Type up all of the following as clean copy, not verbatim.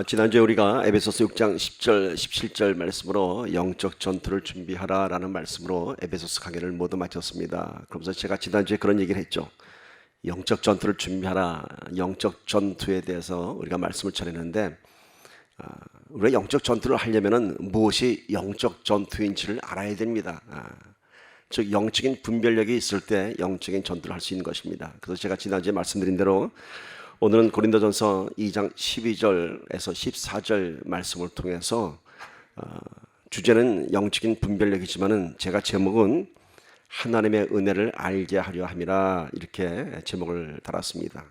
지난주에 우리가 에베소서 6장 10절, 17절 말씀으로 영적 전투를 준비하라라는 말씀으로 에베소서 강의를 모두 마쳤습니다. 그러면서 제가 지난주에 그런 얘기를 했죠. 영적 전투를 준비하라, 영적 전투에 대해서 우리가 말씀을 전했는데 우리가 영적 전투를 하려면 무엇이 영적 전투인지를 알아야 됩니다. 즉 영적인 분별력이 있을 때 영적인 전투를 할 수 있는 것입니다. 그래서 제가 지난주에 말씀드린 대로 오늘은 고린도전서 2장 12절에서 14절 말씀을 통해서 주제는 영적인 분별력이지만은 제가 제목은 하나님의 은혜를 알게 하려 함이라 이렇게 제목을 달았습니다.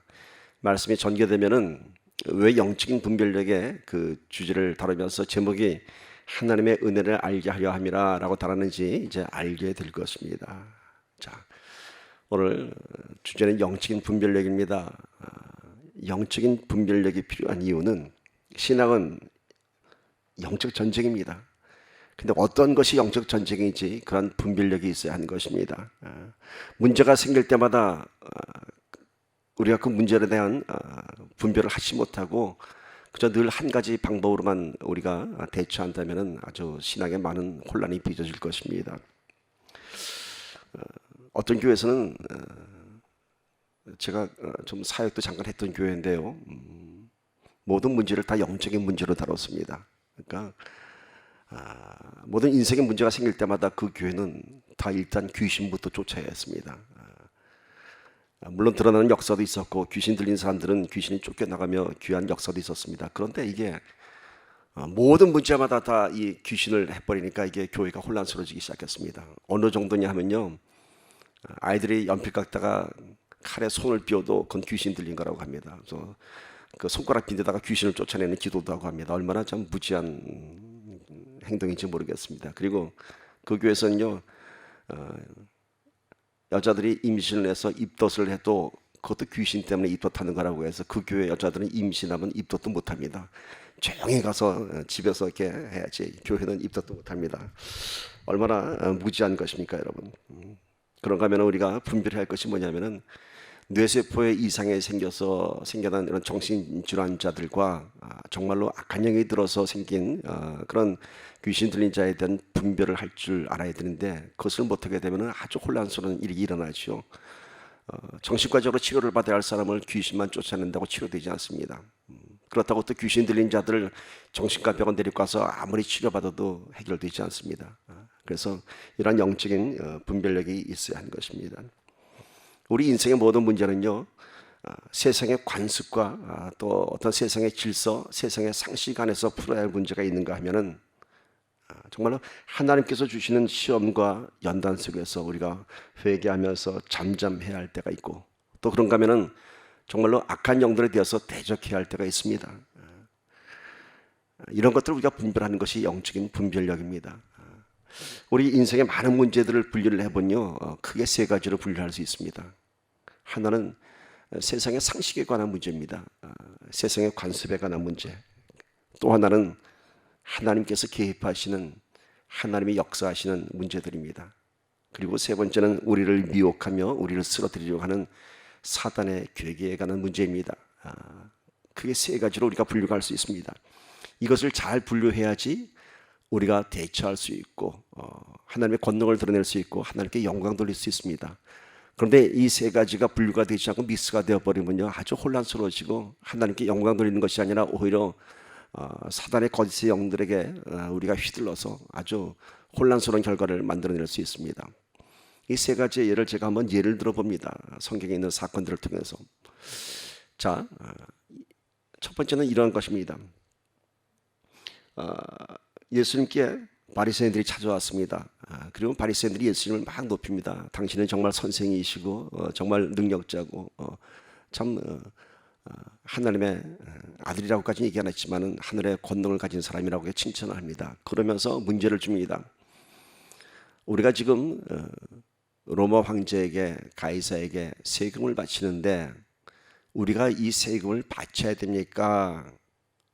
말씀이 전개되면은 왜 영적인 분별력의 그 주제를 다루면서 제목이 하나님의 은혜를 알게 하려 함이라 라고 달았는지 이제 알게 될 것입니다. 자, 오늘 주제는 영적인 분별력입니다. 영적인 분별력이 필요한 이유는 신앙은 영적 전쟁입니다. 근데 어떤 것이 영적 전쟁인지 그런 분별력이 있어야 하는 것입니다. 문제가 생길 때마다 우리가 그 문제에 대한 분별을 하지 못하고 그저 늘 한 가지 방법으로만 우리가 대처한다면 아주 신앙에 많은 혼란이 빚어질 것입니다. 어떤 교회에서는 제가 좀 사역도 잠깐 했던 교회인데요. 모든 문제를 다 영적인 문제로 다뤘습니다. 그러니까 모든 인생의 문제가 생길 때마다 그 교회는 다 일단 귀신부터 쫓아야 했습니다. 물론 드러나는 역사도 있었고 귀신 들린 사람들은 귀신이 쫓겨나가며 귀한 역사도 있었습니다. 그런데 이게 모든 문제마다 다 이 귀신을 해버리니까 이게 교회가 혼란스러워지기 시작했습니다. 어느 정도냐 하면요, 아이들이 연필 깎다가 칼에 손을 삐어도 그건 귀신 들린 거라고 합니다. 그래서 그 손가락 빈 데다가 귀신을 쫓아내는 기도도 하고 합니다. 얼마나 참 무지한 행동인지 모르겠습니다. 그리고 그 교회에서는요, 여자들이 임신을 해서 입덧을 해도 그것도 귀신 때문에 입덧하는 거라고 해서 그 교회 여자들은 임신하면 입덧도 못합니다. 조용히 가서 집에서 이렇게 해야지 교회는 입덧도 못합니다. 얼마나 무지한 것입니까, 여러분? 그런가 하면 우리가 분별해야 할 것이 뭐냐면은 뇌세포에 이상이 생겨서 생겨난 이런 정신질환자들과 정말로 악한 영이 들어서 생긴 그런 귀신 들린 자에 대한 분별을 할 줄 알아야 되는데 그것을 못하게 되면 아주 혼란스러운 일이 일어나죠. 정신과적으로 치료를 받아야 할 사람을 귀신만 쫓아낸다고 치료되지 않습니다. 그렇다고 또 귀신 들린 자들을 정신과 병원 데리고 가서 아무리 치료받아도 해결되지 않습니다. 그래서 이러한 영적인 분별력이 있어야 하는 것입니다. 우리 인생의 모든 문제는요, 세상의 관습과 또 어떤 세상의 질서, 세상의 상식 안에서 풀어야 할 문제가 있는가 하면은 정말로 하나님께서 주시는 시험과 연단 속에서 우리가 회개하면서 잠잠해야 할 때가 있고 또 그런가 하면은 정말로 악한 영들에 대해서 대적해야 할 때가 있습니다. 이런 것들을 우리가 분별하는 것이 영적인 분별력입니다. 우리 인생의 많은 문제들을 분류를 해보면요, 크게 세 가지로 분류할 수 있습니다. 하나는 세상의 상식에 관한 문제입니다. 세상의 관습에 관한 문제. 또 하나는 하나님께서 개입하시는 하나님이 역사하시는 문제들입니다. 그리고 세 번째는 우리를 미혹하며 우리를 쓰러뜨리려고 하는 사단의 계획에 관한 문제입니다. 크게 세 가지로 우리가 분류가 할 수 있습니다. 이것을 잘 분류해야지 우리가 대처할 수 있고 하나님의 권능을 드러낼 수 있고 하나님께 영광 돌릴 수 있습니다. 그런데 이 세 가지가 분류가 되지 않고 미스가 되어버리면요, 아주 혼란스러워지고 하나님께 영광 돌리는 것이 아니라 오히려 사단의 거짓의 영들에게 우리가 휘둘러서 아주 혼란스러운 결과를 만들어낼 수 있습니다. 이 세 가지의 예를 제가 한번 예를 들어봅니다. 성경에 있는 사건들을 통해서. 자, 첫 번째는 이러한 것입니다. 예수님께 바리새인들이 찾아왔습니다. 그리고 바리새인들이 예수님을 막 높입니다. 당신은 정말 선생이시고 정말 능력자고 참 하나님의 아들이라고까지는 얘기 안 했지만 하늘의 권능을 가진 사람이라고 칭찬을 합니다. 그러면서 문제를 줍니다. 우리가 지금 로마 황제에게 가이사에게 세금을 바치는데 우리가 이 세금을 바쳐야 됩니까?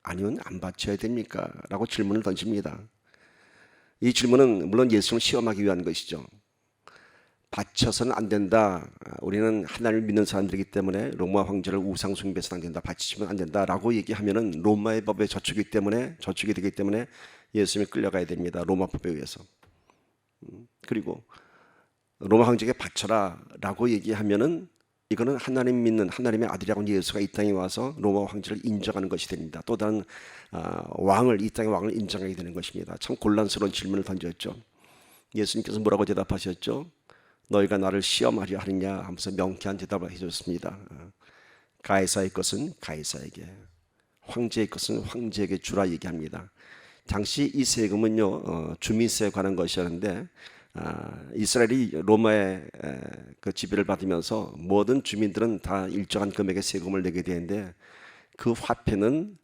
아니면 안 바쳐야 됩니까? 라고 질문을 던집니다. 이 질문은 물론 예수님을 시험하기 위한 것이죠. 바쳐서는 안 된다. 우리는 하나님을 믿는 사람들이기 때문에 로마 황제를 우상 숭배해서는 안 된다. 바치시면 안 된다라고 얘기하면은 로마의 법에 저축이 되기 때문에 예수님이 끌려가야 됩니다. 로마 법에 의해서. 그리고 로마 황제에게 바쳐라라고 얘기하면은 이거는 하나님 믿는 하나님의 아들이라고 예수가 이 땅에 와서 로마 황제를 인정하는 것이 됩니다. 또 다른 이 땅의 왕을 인정하게 되는 것입니다. 참 곤란스러운 질문을 던졌죠. 예수님께서 뭐라고 대답하셨죠? 너희가 나를 시험하려 하느냐 하면서 명쾌한 대답을 해줬습니다. 가이사의 것은 가이사에게, 황제의 것은 황제에게 주라 얘기합니다. 당시 이 세금은요 주민세에 관한 것이었는데 이스라엘이 로마의 그 지배를 받으면서 모든 주민들은 다 일정한 금액의 세금을 내게 되는데 그 화폐는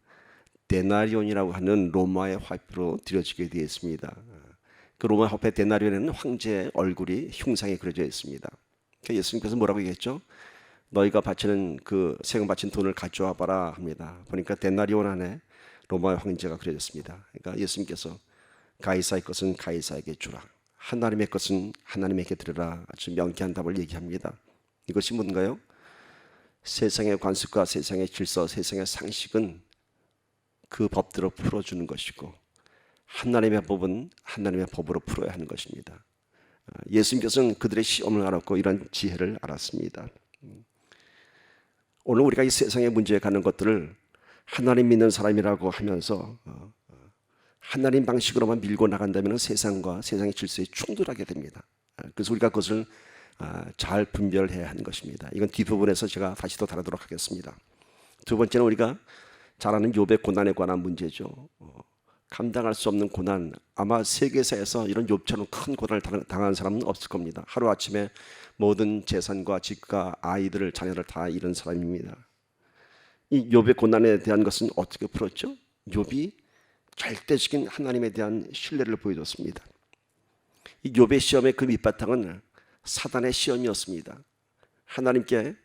데나리온이라고 하는 로마의 화폐로 들여지게 되어 있습니다. 그 로마 화폐 데나리온에는 황제의 얼굴이 흉상에 그려져 있습니다. 그러니까 예수님께서 뭐라고 얘기했죠? 너희가 바치는 그 세금 바친 돈을 가져와 봐라 합니다. 보니까 데나리온 안에 로마의 황제가 그려졌습니다. 그러니까 예수님께서 가이사의 것은 가이사에게 주라, 하나님의 것은 하나님에게 드려라, 아주 명쾌한 답을 얘기합니다. 이것이 뭔가요? 세상의 관습과 세상의 질서, 세상의 상식은 그 법대로 풀어주는 것이고 하나님의 법은 하나님의 법으로 풀어야 하는 것입니다. 예수님께서는 그들의 시험을 알았고 이런 지혜를 알았습니다. 오늘 우리가 이 세상의 문제에 가는 것들을 하나님 믿는 사람이라고 하면서 하나님 방식으로만 밀고 나간다면 세상과 세상의 질서에 충돌하게 됩니다. 그래서 우리가 그것을 잘 분별해야 하는 것입니다. 이건 뒷부분에서 제가 다시 또 다루도록 하겠습니다. 두 번째는 우리가 잘 아는 욥의 고난에 관한 문제죠. 감당할 수 없는 고난, 아마 세계사에서 이런 욥처럼 큰 고난을 당한 사람은 없을 겁니다. 하루아침에 모든 재산과 집과 아이들을, 자녀를 다 잃은 사람입니다. 이 욥의 고난에 대한 것은 어떻게 풀었죠? 욥이 절대적인 하나님에 대한 신뢰를 보여줬습니다. 이 욥의 시험의 그 밑바탕은 사단의 시험이었습니다. 하나님께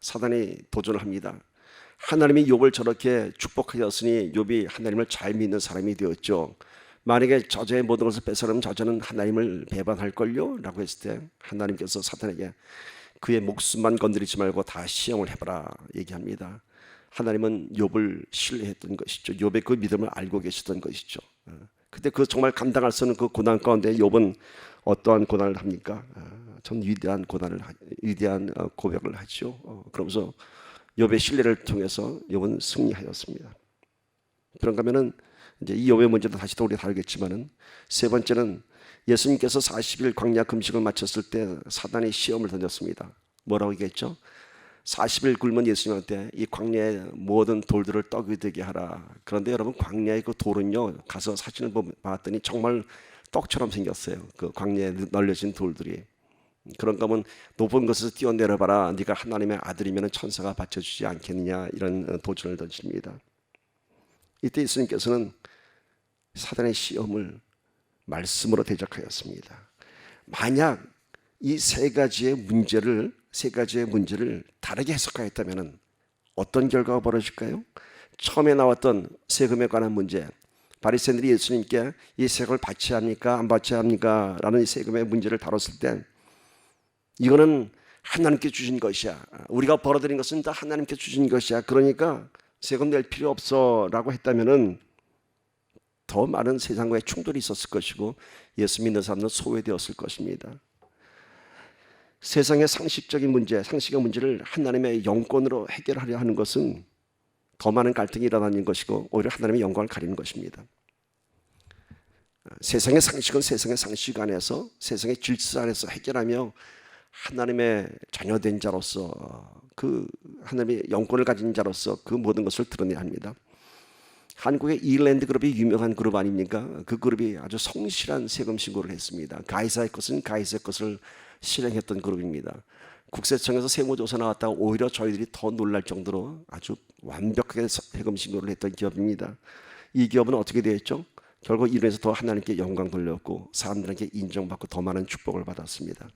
사단이 도전을 합니다. 하나님이 욥을 저렇게 축복하셨으니 욥이 하나님을 잘 믿는 사람이 되었죠. 만약에 저자의 모든 것을 뺏어가면 저자는 하나님을 배반할걸요? 라고 했을 때 하나님께서 사탄에게 그의 목숨만 건드리지 말고 다 시험을 해봐라 얘기합니다. 하나님은 욥을 신뢰했던 것이죠. 욥의 그 믿음을 알고 계시던 것이죠. 그때 그 정말 감당할 수 없는 그 고난 가운데 욥은 어떠한 고난을 합니까? 참 위대한 고백을 하죠. 그러면서 욥의 신뢰를 통해서 욥은 승리하였습니다. 그런가 하면은 이제 이 욥의 문제도 다시 또 우리 다루겠지만은 세 번째는 예수님께서 40일 광야 금식을 마쳤을 때 사단이 시험을 던졌습니다. 뭐라고 얘기했죠? 40일 굶은 예수님한테 이 광야의 모든 돌들을 떡이 되게 하라. 그런데 여러분 광야의 그 돌은요 가서 사진을 봤더니 정말 떡처럼 생겼어요. 그 광야에 널려진 돌들이. 그런가 하면 높은 곳에서 뛰어내려봐라. 네가 하나님의 아들이면 천사가 받쳐주지 않겠느냐 이런 도전을 던집니다. 이때 예수님께서는 사단의 시험을 말씀으로 대적하였습니다. 만약 이 세 가지의 문제를 다르게 해석하였다면 어떤 결과가 벌어질까요? 처음에 나왔던 세금에 관한 문제, 바리새인들이 예수님께 이 세금을 바쳐야 합니까? 안 바쳐야 합니까? 라는 이 세금의 문제를 다뤘을 때 이거는 하나님께 주신 것이야. 우리가 벌어들인 것은 다 하나님께 주신 것이야. 그러니까 세금 낼 필요 없어 라고 했다면 더 많은 세상과의 충돌이 있었을 것이고 예수 믿는 사람은 소외되었을 것입니다. 세상의 상식의 문제를 하나님의 영권으로 해결하려 하는 것은 더 많은 갈등이 일어나는 것이고 오히려 하나님의 영광을 가리는 것입니다. 세상의 상식은 세상의 상식 안에서 세상의 질서 안에서 해결하며 하나님의 자녀된 자로서 그 하나님의 영권을 가진 자로서 그 모든 것을 드러내야 합니다. 한국의 이랜드 그룹이 유명한 그룹 아닙니까? 그 그룹이 아주 성실한 세금 신고를 했습니다. 가이사의 것은 가이사의 것을 실행했던 그룹입니다. 국세청에서 세무조사 나왔다가 오히려 저희들이 더 놀랄 정도로 아주 완벽하게 세금 신고를 했던 기업입니다. 이 기업은 어떻게 되었죠? 결국 이로 해서 더 하나님께 영광 돌렸고 사람들에게 인정받고 더 많은 축복을 받았습니다.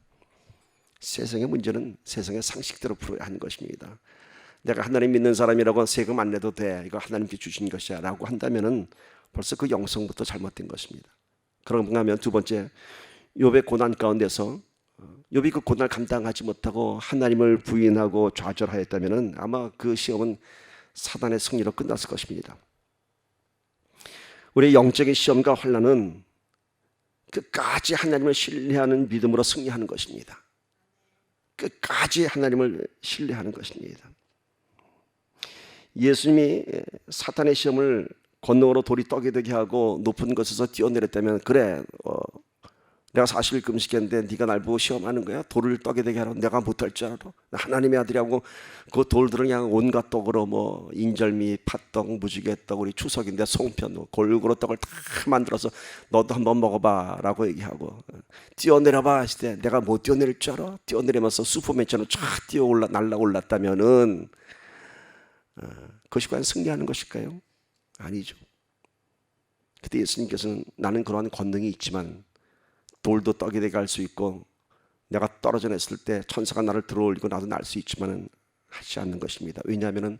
세상의 문제는 세상의 상식대로 풀어야 하는 것입니다. 내가 하나님 믿는 사람이라고 세금 안 내도 돼, 이거 하나님께 주신 것이야 라고 한다면 벌써 그 영성부터 잘못된 것입니다. 그런가 하면 두 번째, 욥의 고난 가운데서 욥이 그 고난을 감당하지 못하고 하나님을 부인하고 좌절하였다면 아마 그 시험은 사단의 승리로 끝났을 것입니다. 우리의 영적인 시험과 환난은 끝까지 하나님을 신뢰하는 믿음으로 승리하는 것입니다. 끝까지 하나님을 신뢰하는 것입니다. 예수님이 사탄의 시험을 권능으로 돌이 떠게 되게 하고 높은 곳에서 뛰어내렸다면 그래 내가 40일 금식했는데 네가 날 보고 시험하는 거야? 돌을 떠게 되게 하라고 내가 못할 줄 알아? 하나님의 아들이라고 그 돌들은 그냥 온갖 떡으로 뭐 인절미, 팥떡, 무지개떡, 우리 추석인데 송편, 골고루 떡을 다 만들어서 너도 한번 먹어봐 라고 얘기하고 뛰어내려봐 하실 때 내가 못 뛰어내릴 줄 알아? 뛰어내리면서 슈퍼맨처럼 쫙 날아올랐다면은 그것이 과연 승리하는 것일까요? 아니죠. 그때 예수님께서는 나는 그러한 권능이 있지만 돌도 떡이 되게 할 수 있고 내가 떨어져 냈을 때 천사가 나를 들어올리고 나도 날 수 있지만은 하지 않는 것입니다. 왜냐하면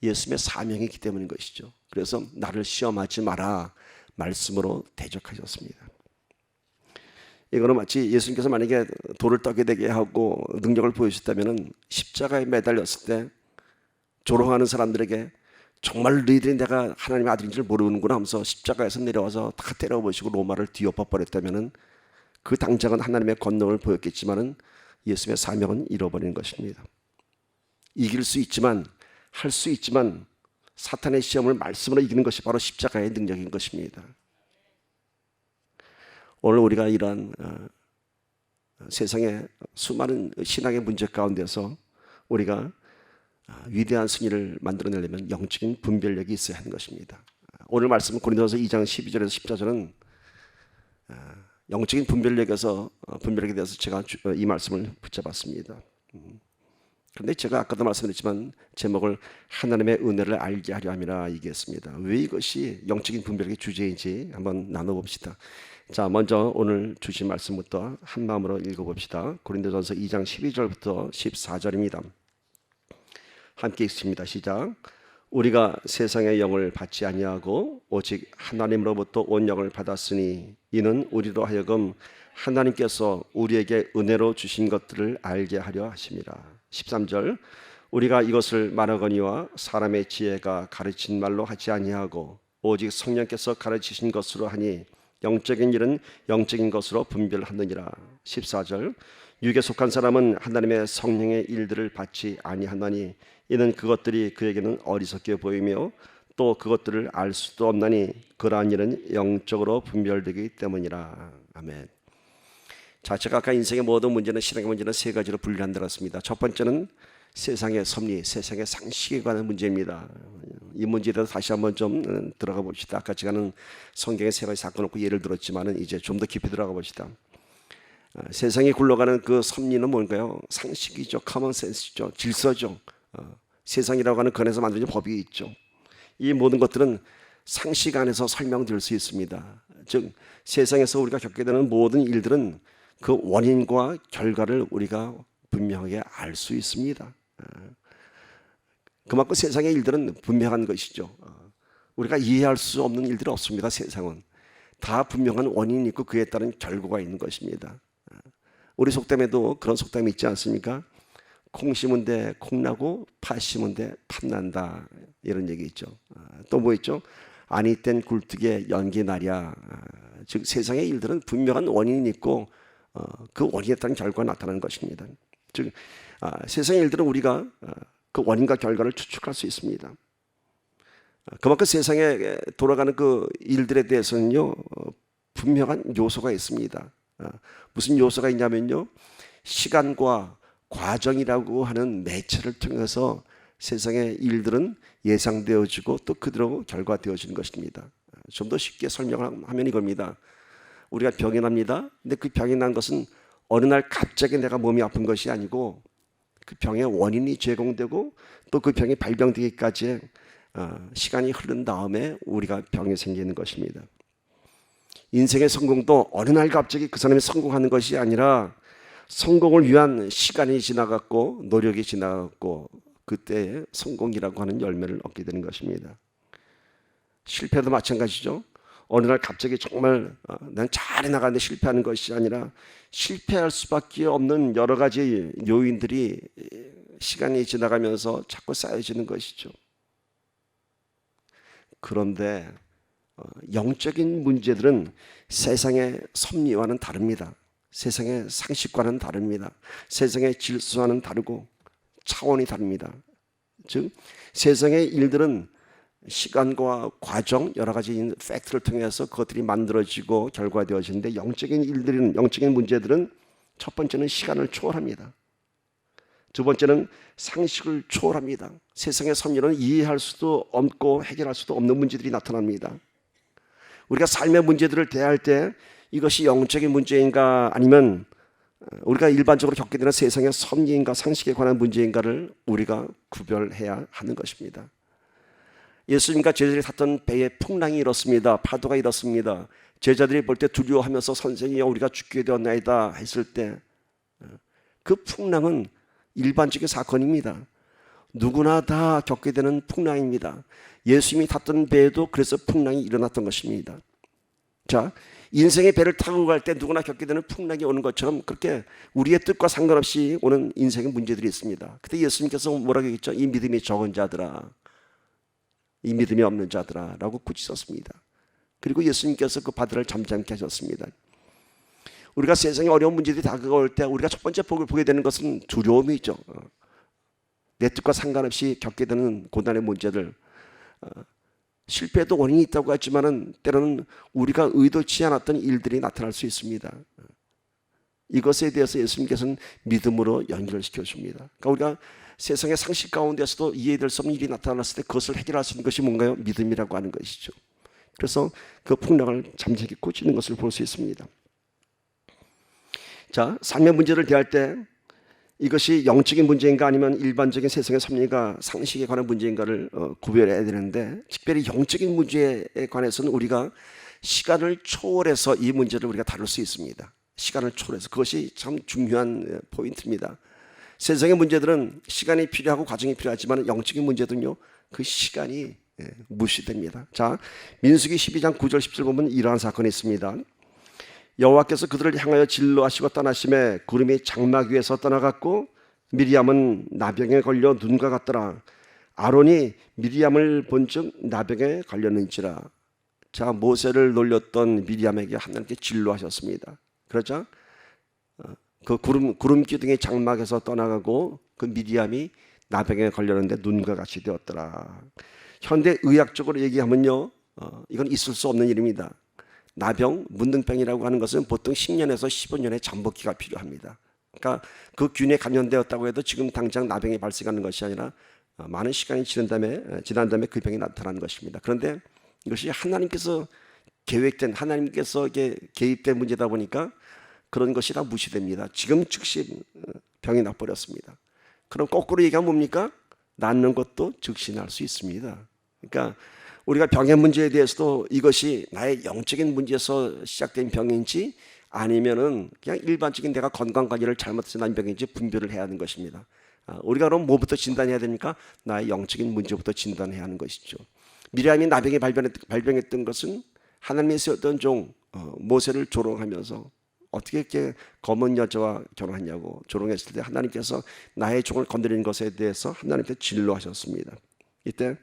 예수님의 사명이기 때문인 것이죠. 그래서 나를 시험하지 마라 말씀으로 대적하셨습니다. 이거는 마치 예수님께서 만약에 돌을 떡이 되게 하고 능력을 보여주셨다면 십자가에 매달렸을 때 조롱하는 사람들에게 정말 너희들이 내가 하나님의 아들인 줄 모르는구나 하면서 십자가에서 내려와서 다 때려버리시고 로마를 뒤엎어 버렸다면 그 당장은 하나님의 권능을 보였겠지만은 예수님의 사명은 잃어버리는 것입니다. 이길 수 있지만 할 수 있지만 사탄의 시험을 말씀으로 이기는 것이 바로 십자가의 능력인 것입니다. 오늘 우리가 이러한 세상의 수많은 신앙의 문제 가운데서 우리가 위대한 승리를 만들어내려면 영적인 분별력이 있어야 하는 것입니다. 오늘 말씀 고린도서 2장 12절에서 14절은 영적인 분별력에 대해서 제가 이 말씀을 붙잡았습니다. 그런데 제가 아까도 말씀드렸지만 제목을 하나님의 은혜를 알게 하려 함이라 얘기했습니다. 왜 이것이 영적인 분별력의 주제인지 한번 나눠봅시다. 자, 먼저 오늘 주신 말씀부터 한 마음으로 읽어봅시다. 고린도전서 2장 12절부터 14절입니다. 함께 읽습니다. 시작. 우리가 세상의 영을 받지 아니하고 오직 하나님으로부터 온 영을 받았으니 이는 우리로 하여금 하나님께서 우리에게 은혜로 주신 것들을 알게 하려 하심이라. 13절. 우리가 이것을 말하거니와 사람의 지혜가 가르친 말로 하지 아니하고 오직 성령께서 가르치신 것으로 하니 영적인 일은 영적인 것으로 분별하느니라. 14절. 육에 속한 사람은 하나님의 성령의 일들을 받지 아니하나니 이는 그것들이 그에게는 어리석게 보이며 또 그것들을 알 수도 없나니 그러한 일은 영적으로 분별되기 때문이라. 아멘. 자, 제가 아까 인생의 모든 문제는 신앙의 문제는 세 가지로 분류한다고 했습니다. 첫 번째는 세상의 섭리, 세상의 상식에 관한 문제입니다. 이 문제에 대해서 다시 한번 좀 들어가 봅시다. 아까 제가는 성경의 세 가지 사건 놓고 예를 들었지만 이제 좀 더 깊이 들어가 봅시다. 세상이 굴러가는 그 섭리는 뭔가요? 상식이죠. 커먼센스죠. 질서죠. 세상이라고 하는 건에서 만들어진 법이 있죠. 이 모든 것들은 상식 안에서 설명될 수 있습니다. 즉 세상에서 우리가 겪게 되는 모든 일들은 그 원인과 결과를 우리가 분명하게 알 수 있습니다. 그만큼 세상의 일들은 분명한 것이죠. 우리가 이해할 수 없는 일들은 없습니다. 세상은 다 분명한 원인이 있고 그에 따른 결과가 있는 것입니다. 우리 속담에도 그런 속담이 있지 않습니까? 콩 심은 데 콩 나고 팥 심은 데 팥 난다, 이런 얘기 있죠. 또 뭐 있죠? 아니 땐 굴뚝에 연기 나랴. 즉 세상의 일들은 분명한 원인이 있고 그 원인에 따른 결과가 나타나는 것입니다. 즉 세상의 일들은 우리가 그 원인과 결과를 추측할 수 있습니다. 그만큼 세상에 돌아가는 그 일들에 대해서는요 분명한 요소가 있습니다. 무슨 요소가 있냐면요, 시간과 과정이라고 하는 매체를 통해서 세상의 일들은 예상되어지고 또 그대로 결과되어지는 것입니다. 좀 더 쉽게 설명하면 이겁니다. 우리가 병이 납니다. 근데 그 병이 난 것은 어느 날 갑자기 내가 몸이 아픈 것이 아니고 그 병의 원인이 제공되고 또 그 병이 발병되기까지 시간이 흐른 다음에 우리가 병이 생기는 것입니다. 인생의 성공도 어느 날 갑자기 그 사람이 성공하는 것이 아니라 성공을 위한 시간이 지나갔고 노력이 지나갔고 그때 성공이라고 하는 열매를 얻게 되는 것입니다. 실패도 마찬가지죠. 어느 날 갑자기 정말 난 잘 해나가는데 실패하는 것이 아니라 실패할 수밖에 없는 여러 가지 요인들이 시간이 지나가면서 자꾸 쌓여지는 것이죠. 그런데 영적인 문제들은 세상의 섭리와는 다릅니다. 세상의 상식과는 다릅니다. 세상의 질서와는 다르고 차원이 다릅니다. 즉 세상의 일들은 시간과 과정, 여러 가지 팩트를 통해서 그것들이 만들어지고 결과되어지는데 영적인 문제들은 첫 번째는 시간을 초월합니다. 두 번째는 상식을 초월합니다. 세상의 섭리는 이해할 수도 없고 해결할 수도 없는 문제들이 나타납니다. 우리가 삶의 문제들을 대할 때 이것이 영적인 문제인가 아니면 우리가 일반적으로 겪게 되는 세상의 섭리인가 상식에 관한 문제인가를 우리가 구별해야 하는 것입니다. 예수님과 제자들이 탔던 배에 풍랑이 일었습니다. 파도가 일었습니다. 제자들이 볼 때 두려워하면서 선생이여 우리가 죽게 되었나이다 했을 때 그 풍랑은 일반적인 사건입니다. 누구나 다 겪게 되는 풍랑입니다. 예수님이 탔던 배에도 그래서 풍랑이 일어났던 것입니다. 자, 인생의 배를 타고 갈 때 누구나 겪게 되는 풍랑이 오는 것처럼 그렇게 우리의 뜻과 상관없이 오는 인생의 문제들이 있습니다. 그때 예수님께서 뭐라고 했죠? 이 믿음이 적은 자들아, 이 믿음이 없는 자들아 라고 꾸짖었습니다. 그리고 예수님께서 그 바다를 잠잠케 하셨습니다. 우리가 세상에 어려운 문제들이 다가올 때 우리가 첫 번째 보게 되는 것은 두려움이죠. 내 뜻과 상관없이 겪게 되는 고난의 문제들, 실패에도 원인이 있다고 했지만은 때로는 우리가 의도치 않았던 일들이 나타날 수 있습니다. 이것에 대해서 예수님께서는 믿음으로 연결시켜 줍니다. 그러니까 우리가 세상의 상식 가운데서도 이해될 수 없는 일이 나타났을 때 그것을 해결할 수 있는 것이 뭔가요? 믿음이라고 하는 것이죠. 그래서 그 풍랑을 잠재게 꾸짖는 것을 볼 수 있습니다. 자, 삶의 문제를 대할 때 이것이 영적인 문제인가 아니면 일반적인 세상의 섭리가 상식에 관한 문제인가를 구별해야 되는데 특별히 영적인 문제에 관해서는 우리가 시간을 초월해서 이 문제를 우리가 다룰 수 있습니다. 시간을 초월해서 그것이 참 중요한 포인트입니다. 세상의 문제들은 시간이 필요하고 과정이 필요하지만 영적인 문제들은요 그 시간이 무시됩니다. 자, 민수기 12장 9절 10절 보면 이러한 사건이 있습니다. 여호와께서 그들을 향하여 진노하시고 떠나심에 구름이 장막 위에서 떠나갔고 미리암은 나병에 걸려 눈과 같더라. 아론이 미리암을 본즉 나병에 걸렸는지라. 자, 모세를 놀렸던 미리암에게 하나님께 진노하셨습니다. 그러자 그 구름 기둥이 장막에서 떠나가고 그 미리암이 나병에 걸렸는데 눈과 같이 되었더라. 현대 의학적으로 얘기하면요 이건 있을 수 없는 일입니다. 나병, 문둥병이라고 하는 것은 보통 10년에서 15년의 잠복기가 필요합니다. 그러니까 그 균에 감염되었다고 해도 지금 당장 나병이 발생하는 것이 아니라 많은 시간이 지난 다음에 그 병이 나타나는 것입니다. 그런데 이것이 하나님께서 계획된, 하나님께서 개입된 문제다 보니까 그런 것이 다 무시됩니다. 지금 즉시 병이 나버렸습니다. 그럼 거꾸로 얘기하면 뭡니까? 낫는 것도 즉시 날 수 있습니다. 그러니까 우리가 병의 문제에 대해서도 이것이 나의 영적인 문제에서 시작된 병인지 아니면은 그냥 일반적인 내가 건강관리를 잘못해서 난 병인지 분별을 해야 하는 것입니다. 우리가 그럼 뭐부터 진단해야 됩니까? 나의 영적인 문제부터 진단해야 하는 것이죠. 미리암이 나병에 발병했던 것은 하나님의 세웠던 종 모세를 조롱하면서 어떻게 이렇게 검은 여자와 결혼하냐고 조롱했을 때 하나님께서 나의 종을 건드리는 것에 대해서 하나님께 진노하셨습니다. 이때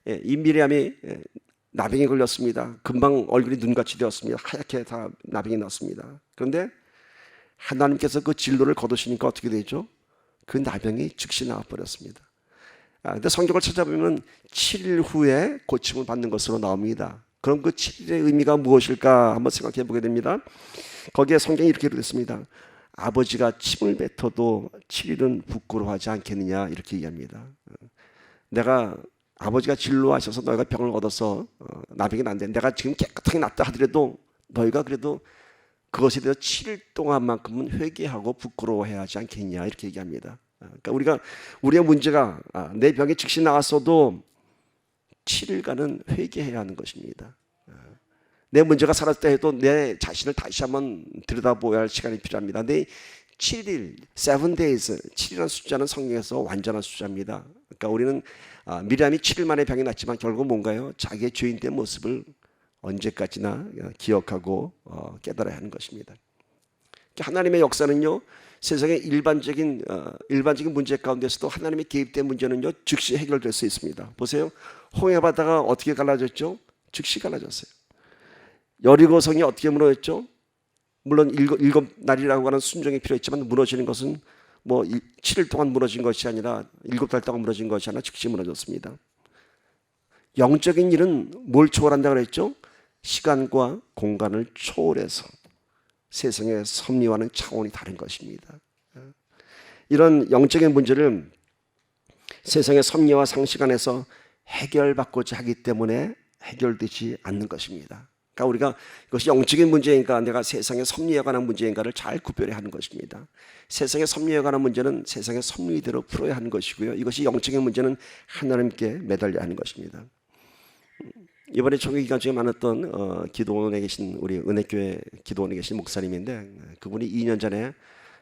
이 미리암이 나병에 걸렸습니다. 금방 얼굴이 눈같이 되었습니다. 하얗게 다 나병이 났습니다. 그런데 하나님께서 그 진노를 거두시니까 어떻게 되죠? 그 나병이 즉시 나와버렸습니다. 근데 성경을 찾아보면 7일 후에 고침을 받는 것으로 나옵니다. 그럼 그 7일의 의미가 무엇일까 한번 생각해 보게 됩니다. 거기에 성경이 이렇게 되었습니다. 아버지가 침을 뱉어도 7일은 부끄러워하지 않겠느냐 이렇게 얘기합니다. 내가 아버지가 진노하셔서 너희가 병을 얻어서 나병이 난데 내가 지금 깨끗하게 낫다 하더라도 너희가 그래도 그것에 대해서 7일 동안만큼은 회개하고 부끄러워해야 하지 않겠냐 이렇게 얘기합니다. 그러니까 우리의 문제가 내 병이 즉시 나왔어도 7일간은 회개해야 하는 것입니다. 내 문제가 사라졌다 해도 내 자신을 다시 한번 들여다보아야 할 시간이 필요합니다. 근데 7일, 7 days, 7이라는 숫자는 성경에서 완전한 숫자입니다. 그러니까 우리는 미리암이 7일 만에 병이 났지만 결국 뭔가요? 자기의 죄인된 모습을 언제까지나 기억하고 깨달아야 하는 것입니다. 하나님의 역사는요, 세상의 일반적인 문제 가운데서도 하나님의 개입된 문제는요 즉시 해결될 수 있습니다. 보세요, 홍해 바다가 어떻게 갈라졌죠? 즉시 갈라졌어요. 여리고성이 어떻게 무너졌죠? 물론 일곱 날이라고 하는 순종이 필요했지만 무너지는 것은 뭐 7일 동안 무너진 것이 아니라 7달 동안 무너진 것이 아니라 즉시 무너졌습니다. 영적인 일은 뭘 초월한다고 그랬죠? 시간과 공간을 초월해서 세상의 섭리와는 차원이 다른 것입니다. 이런 영적인 문제를 세상의 섭리와 상식 안에서 해결받고자 하기 때문에 해결되지 않는 것입니다. 그러니까 우리가 이것이 영적인 문제인가 내가 세상의 섭리에 관한 문제인가를 잘 구별해야 하는 것입니다. 세상의 섭리에 관한 문제는 세상의 섭리대로 풀어야 하는 것이고요, 이것이 영적인 문제는 하나님께 매달려야 하는 것입니다. 이번에 총회 기간 중에 많았던 기도원에 계신 우리 은혜교회 기도원에 계신 목사님인데, 그분이 2년 전에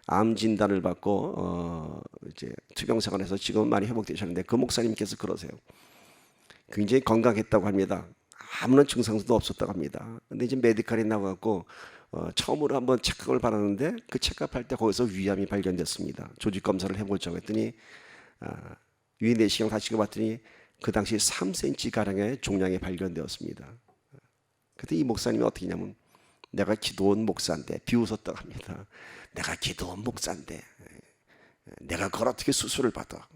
암 진단을 받고 이제 투병생활에서 지금 많이 회복되셨는데, 그 목사님께서 그러세요. 굉장히 건강했다고 합니다. 아무런 증상도 없었다고 합니다. 근데 이제 메디칼이 나와갖고 처음으로 한번 체크업을 받았는데, 그 체크업할 때 거기서 위암이 발견됐습니다. 조직 검사를 해보자고 했더니 위 내시경 다시 찍어봤더니 그 당시 3cm 가량의 종양이 발견되었습니다. 그때 이 목사님이 어떻게 했냐면, 내가 기도원 목사인데, 비웃었다고 합니다. 내가 기도원 목사인데 내가 그걸 어떻게 수술을 받아?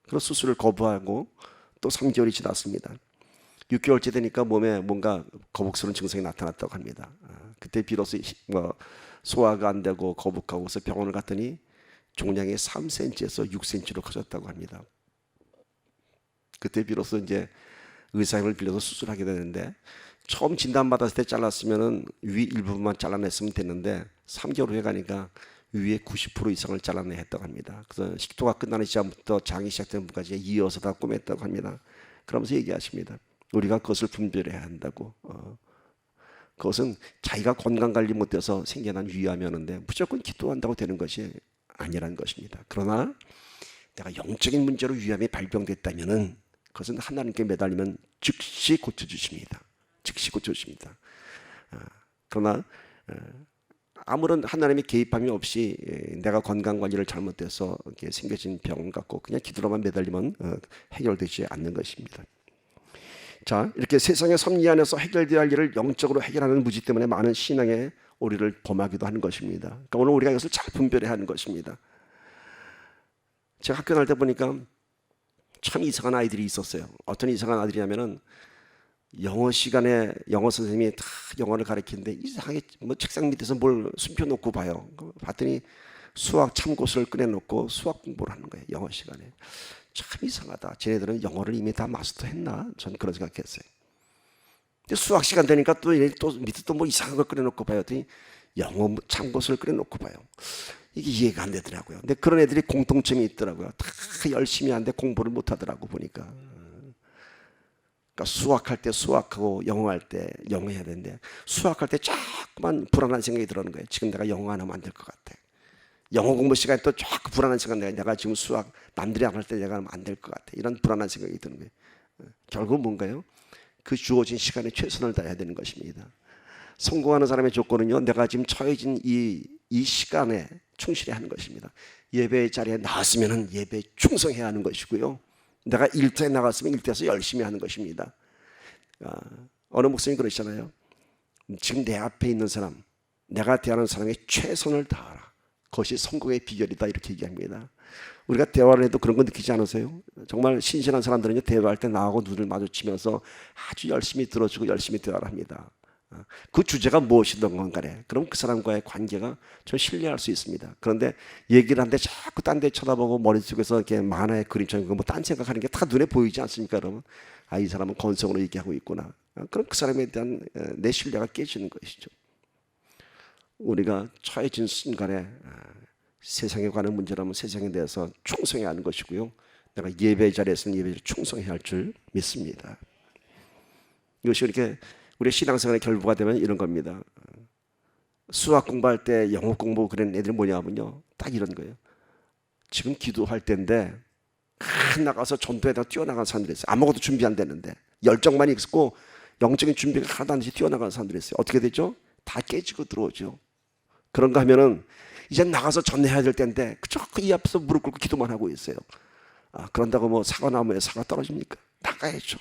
그런 수술을 거부하고 또 3개월이 지났습니다. 6개월째 되니까 몸에 뭔가 거북스러운 증상이 나타났다고 합니다. 그때 비로소 소화가 안 되고 거북하고서 병원을 갔더니 종양이 3cm에서 6cm로 커졌다고 합니다. 그때 비로소 이제 의사 힘을 빌려서 수술하게 되는데, 처음 진단받았을 때 잘랐으면은 위 일부분만 잘라냈으면 됐는데 3개월 후에 가니까 위에 90% 이상을 잘라내야 했다고 합니다. 그래서 식도가 끝나는 시간부터 장이 시작되는 부분까지 이어서 다 꼬맸다고 합니다. 그러면서 얘기하십니다. 우리가 그것을 분별해야 한다고. 그것은 자기가 건강관리 못해서 생겨난 위암이었는데 무조건 기도한다고 되는 것이 아니라는 것입니다. 그러나 내가 영적인 문제로 위암이 발병됐다면은 그것은 하나님께 매달리면 즉시 고쳐주십니다. 즉시 고쳐주십니다. 그러나 아무런 하나님의 개입함이 없이 내가 건강관리를 잘못해서 생겨진 병 같고 그냥 기도로만 매달리면 해결되지 않는 것입니다. 자, 이렇게 세상의 섭리 안에서 해결되어야 할 일을 영적으로 해결하는 무지 때문에 많은 신앙의 오리를 범하기도 하는 것입니다. 그러니까 오늘 우리가 이것을 잘 분별해야 하는 것입니다. 제가 학교 다닐 때 보니까 참 이상한 아이들이 있었어요. 어떤 이상한 아이들이냐면은 영어 시간에 영어 선생님이 다 영어를 가르치는데 이상하게 뭐 책상 밑에서 뭘 숨겨놓고 봐요. 봤더니 수학 참고서를 꺼내놓고 수학 공부를 하는 거예요. 영어 시간에. 참 이상하다. 쟤네들은 영어를 이미 다 마스터했나? 전 그런 생각했어요. 근데 수학 시간 되니까 또 밑에 또 뭐 이상한 걸 꺼내놓고 봐요. 그랬더니 영어 참고서를 꺼내놓고 봐요. 이게 이해가 안 되더라고요. 근데 그런 애들이 공통점이 있더라고요. 다 열심히 하는데 공부를 못 하더라고 보니까. 그러니까 수학할 때 수학하고 영어할 때 영어 해야 되는데, 수학할 때 자꾸만 불안한 생각이 들어오는 거예요. 지금 내가 영어 안 하면 안 될 것 같아. 영어 공부 시간에 또 자꾸 불안한 생각, 내가 지금 수학 남들이 안 할 때 내가 하면 안 될 것 같아. 이런 불안한 생각이 드는 거예요. 결국 뭔가요? 그 주어진 시간에 최선을 다해야 되는 것입니다. 성공하는 사람의 조건은요, 내가 지금 처해진 이 시간에 충실해야 하는 것입니다. 예배 자리에 나왔으면 예배에 충성해야 하는 것이고요, 내가 일터에 나갔으면 일터에서 열심히 하는 것입니다. 어느 목사님이 그러시잖아요. 지금 내 앞에 있는 사람, 내가 대하는 사람에 최선을 다하라. 그것이 성공의 비결이다, 이렇게 얘기합니다. 우리가 대화를 해도 그런 거 느끼지 않으세요? 정말 신실한 사람들은요, 대화할 때 나하고 눈을 마주치면서 아주 열심히 들어주고 열심히 대화를 합니다. 그 주제가 무엇이든 간에 그럼 그 사람과의 관계가 좀 신뢰할 수 있습니다. 그런데 얘기를 하는데 자꾸 딴 데 쳐다보고 머릿속에서 이렇게 만화의 그림처럼 뭐 딴 생각하는 게 다 눈에 보이지 않습니까? 그러면 이 사람은 건성으로 얘기하고 있구나. 그럼 그 사람에 대한 내 신뢰가 깨지는 것이죠. 우리가 처해진 순간에 세상에 관한 문제라면 세상에 대해서 충성해야 하는 것이고요, 내가 예배 자리에서는 예배를 충성해야 할 줄 믿습니다. 이것이 이렇게 우리 신앙생활의 결부가 되면 이런 겁니다. 수학 공부할 때 영어 공부 그런 애들이 뭐냐면요, 딱 이런 거예요. 지금 기도할 때인데 나가서 전도에다 뛰어나간 사람들이 있어요. 아무것도 준비 안 되는데 열정만 있고 영적인 준비가 하나도 안 되지 뛰어나가는 사람들이 있어요. 어떻게 되죠? 다 깨지고 들어오죠. 그런가 하면은 이제 나가서 전해야 될 때인데 그저 이 앞에서 무릎 꿇고 기도만 하고 있어요. 그런다고 뭐 사과나무에 사과 떨어집니까? 나가야죠.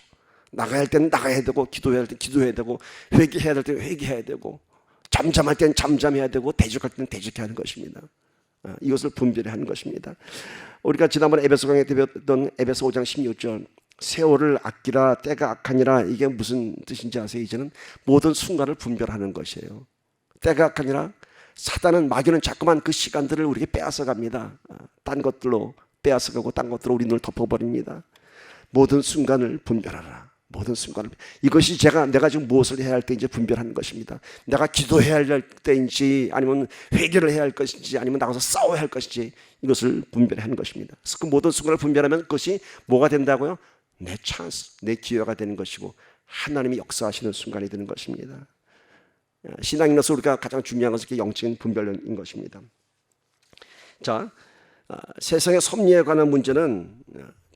나가야 할 때는 나가야 되고, 기도해야 할 때는 기도해야 되고, 회개해야 될 때는 회개해야 되고, 잠잠할 때는 잠잠해야 되고, 대적할 때는 대적해야 하는 것입니다. 이것을 분별해야 하는 것입니다. 우리가 지난번에 에베소 강의 때 배웠던 에베소 5장 16절, 세월을 아끼라 때가 악하니라, 이게 무슨 뜻인지 아세요? 이제는 모든 순간을 분별하는 것이에요. 때가 악하니라, 사단은, 마귀는 자꾸만 그 시간들을 우리에게 빼앗아 갑니다. 딴 것들로 빼앗아 가고 딴 것들로 우리 눈을 덮어버립니다. 모든 순간을 분별하라. 모든 순간을. 이것이 내가 지금 무엇을 해야 할 때인지 분별하는 것입니다. 내가 기도해야 할 때인지, 아니면 회개를 해야 할 것인지, 아니면 나가서 싸워야 할 것인지, 이것을 분별하는 것입니다. 그래서 그 모든 순간을 분별하면 그것이 뭐가 된다고요? 내 찬스, 내 기회가 되는 것이고, 하나님이 역사하시는 순간이 되는 것입니다. 신앙인으로서 우리가 가장 중요한 것은 영적인 분별인 것입니다. 자, 세상의 섭리에 관한 문제는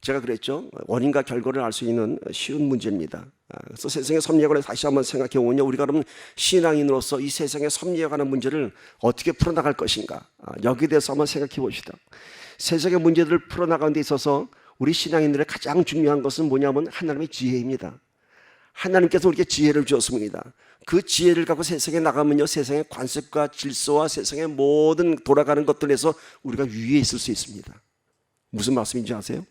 제가 그랬죠. 원인과 결과를 알 수 있는 쉬운 문제입니다. 그래서 세상의 섭리에 관해 다시 한번 생각해 보면요, 우리가 그러면 신앙인으로서 이 세상의 섭리에 관한 문제를 어떻게 풀어나갈 것인가, 여기에 대해서 한번 생각해 봅시다. 세상의 문제들을 풀어나가는 데 있어서 우리 신앙인들의 가장 중요한 것은 뭐냐면 하나님의 지혜입니다. 하나님께서 우리에게 지혜를 주었습니다. 그 지혜를 갖고 세상에 나가면요, 세상의 관습과 질서와 세상의 모든 돌아가는 것들에서 우리가 위에 있을 수 있습니다. 무슨 말씀인지 아세요?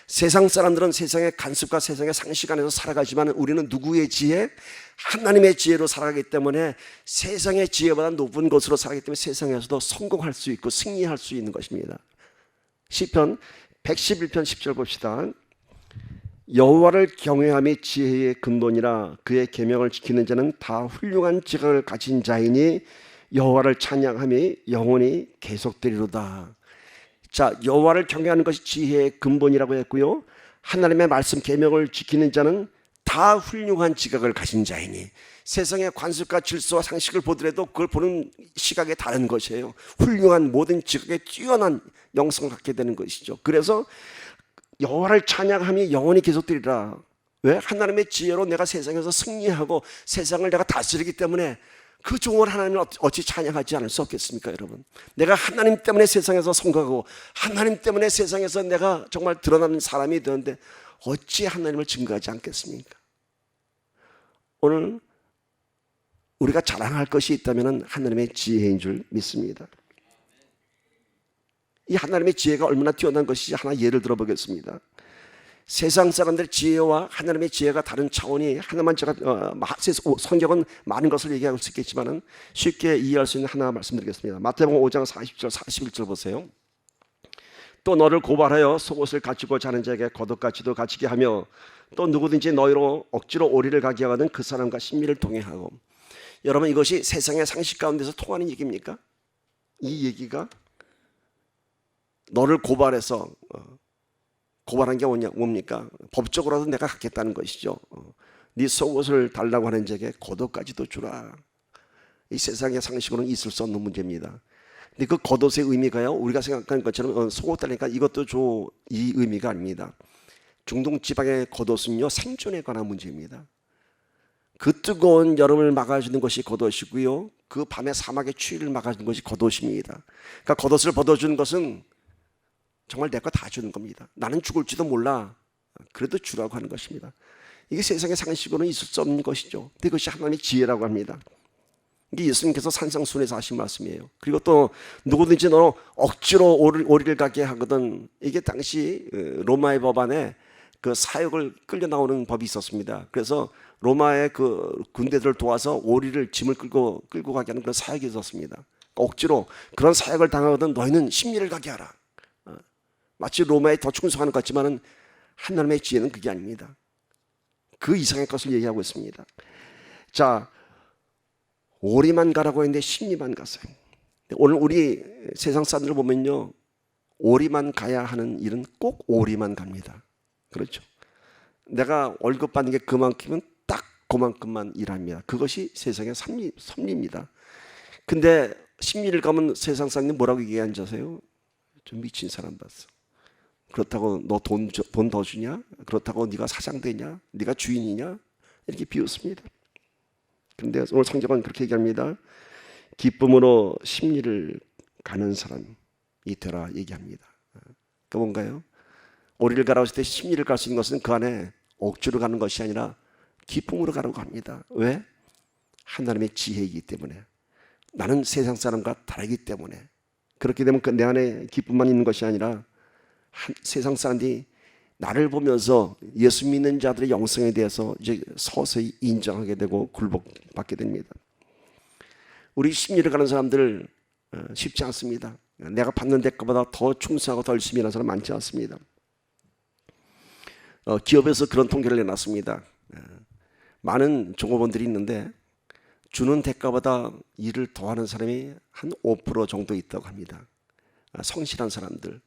세상 사람들은 세상의 간섭과 세상의 상식 안에서 살아가지만 우리는 누구의 지혜? 하나님의 지혜로 살아가기 때문에 세상의 지혜보다 높은 것으로 살아가기 때문에 세상에서도 성공할 수 있고 승리할 수 있는 것입니다. 시편 111편 10절 봅시다. 여호와를 경외함이 지혜의 근본이라 그의 계명을 지키는 자는 다 훌륭한 지각을 가진 자이니 여호와를 찬양함이 영원히 계속되리로다. 자, 여호와를 경외하는 것이 지혜의 근본이라고 했고요, 하나님의 말씀 계명을 지키는 자는 다 훌륭한 지각을 가진 자이니, 세상의 관습과 질서와 상식을 보더라도 그걸 보는 시각이 다른 것이에요. 훌륭한 모든 지각에 뛰어난 영성을 갖게 되는 것이죠. 그래서 여호와를 찬양함이 영원히 계속되리라. 왜? 하나님의 지혜로 내가 세상에서 승리하고 세상을 내가 다스리기 때문에 그 종을 하나님을 어찌 찬양하지 않을 수 없겠습니까, 여러분? 내가 하나님 때문에 세상에서 성공하고 하나님 때문에 세상에서 내가 정말 드러나는 사람이 되는데 어찌 하나님을 증거하지 않겠습니까? 오늘 우리가 자랑할 것이 있다면 하나님의 지혜인 줄 믿습니다. 이 하나님의 지혜가 얼마나 뛰어난 것인지 하나 예를 들어보겠습니다. 세상 사람들의 지혜와 하나님의 지혜가 다른 차원이 하나만, 제가 성경은 많은 것을 얘기할 수 있겠지만 쉽게 이해할 수 있는 하나 말씀드리겠습니다. 마태복음 5장 40절 41절 보세요. 또 너를 고발하여 속옷을 갖추고 자는 자에게 겉옷같이도 갖추게 하며 또 누구든지 너희로 억지로 오리를 가게 하거든 그 사람과 신미를 통해하고. 여러분, 이것이 세상의 상식 가운데서 통하는 얘기입니까? 이 얘기가 너를 고발해서 고발한 게 뭡니까? 법적으로도 내가 갖겠다는 것이죠. 네 속옷을 달라고 하는 자에게 겉옷까지도 주라. 이 세상의 상식으로는 있을 수 없는 문제입니다. 근데 그 겉옷의 의미가요, 우리가 생각하는 것처럼 속옷 달라니까 이것도 줘, 이 의미가 아닙니다. 중동 지방의 겉옷은요, 생존에 관한 문제입니다. 그 뜨거운 여름을 막아주는 것이 겉옷이고요, 그 밤의 사막의 추위를 막아주는 것이 겉옷입니다. 그러니까 겉옷을 벗어주는 것은 정말 내 거 다 주는 겁니다. 나는 죽을지도 몰라, 그래도 주라고 하는 것입니다. 이게 세상의 상식으로는 있을 수 없는 것이죠. 근데 그것이 하나님의 지혜라고 합니다. 이게 예수님께서 산상순에서 하신 말씀이에요. 그리고 또 누구든지 너 억지로 오리를 가게 하거든, 이게 당시 로마의 법안에 그 사역을 끌려 나오는 법이 있었습니다. 그래서 로마의 그 군대들을 도와서 오리를, 짐을 끌고 가게 하는 그런 사역이 있었습니다. 억지로 그런 사역을 당하거든 너희는 신미를 가게 하라. 마치 로마에 더 충성하는 것 같지만 하나님의 지혜는 그게 아닙니다. 그 이상의 것을 얘기하고 있습니다. 자, 오리만 가라고 했는데 신미만 갔어요. 오늘 우리 세상 사람들을 보면요, 오리만 가야 하는 일은 꼭 오리만 갑니다. 그렇죠? 내가 월급 받는 게 그만큼은 딱 그만큼만 일합니다. 그것이 세상의 섭리입니다. 근데 신미를 가면 세상 사람들이 뭐라고 얘기하는지 아세요? 좀 미친 사람 봤어. 그렇다고 너 돈 더 주냐? 그렇다고 네가 사장 되냐? 네가 주인이냐? 이렇게 비웃습니다. 그런데 오늘 성경은 그렇게 얘기합니다. 기쁨으로 심리를 가는 사람이 되라 얘기합니다. 그 뭔가요? 오리를 가라고 했을 때 심리를 갈 수 있는 것은 그 안에 억지로 가는 것이 아니라 기쁨으로 가라고 합니다. 왜? 하나님의 지혜이기 때문에, 나는 세상 사람과 다르기 때문에. 그렇게 되면 내 안에 기쁨만 있는 것이 아니라 세상 사람들이 나를 보면서 예수 믿는 자들의 영성에 대해서 이제 서서히 인정하게 되고 굴복받게 됩니다. 우리 심리를 가는 사람들 쉽지 않습니다. 내가 받는 대가보다 더 충성하고 더 열심히 하는 사람 많지 않습니다. 기업에서 그런 통계를 내놨습니다. 많은 종업원들이 있는데 주는 대가보다 일을 더 하는 사람이 한 5% 정도 있다고 합니다. 성실한 사람들.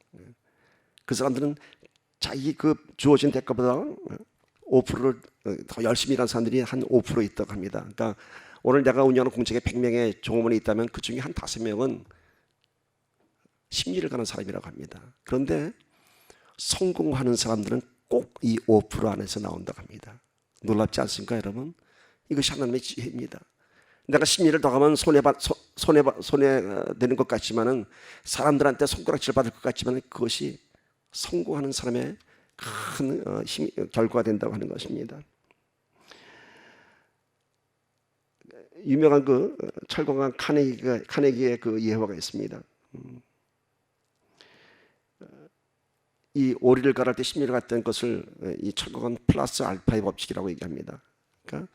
그 사람들은 자기 그 주어진 대가보다 5%를 더 열심히 일하는 사람들이 한 5% 있다고 합니다. 그러니까 오늘 내가 운영하는 공장에 100명의 종업원이 있다면 그 중에 한 5명은 심리를 가는 사람이라고 합니다. 그런데 성공하는 사람들은 꼭 이 5% 안에서 나온다고 합니다. 놀랍지 않습니까, 여러분? 이것이 하나님의 지혜입니다. 내가 심리를 더 가면 손해되는 것 같지만은, 사람들한테 손가락질 받을 것 같지만은, 그것이 성공하는 사람의 큰 결과가 된다고 하는 것입니다. 유명한 그 철공한 카네기의 그 예화가 있습니다. 이 오리를 갈을 때 심리를 갔던 것을 이 철공한 플러스 알파의 법칙이라고 얘기합니다. 그러니까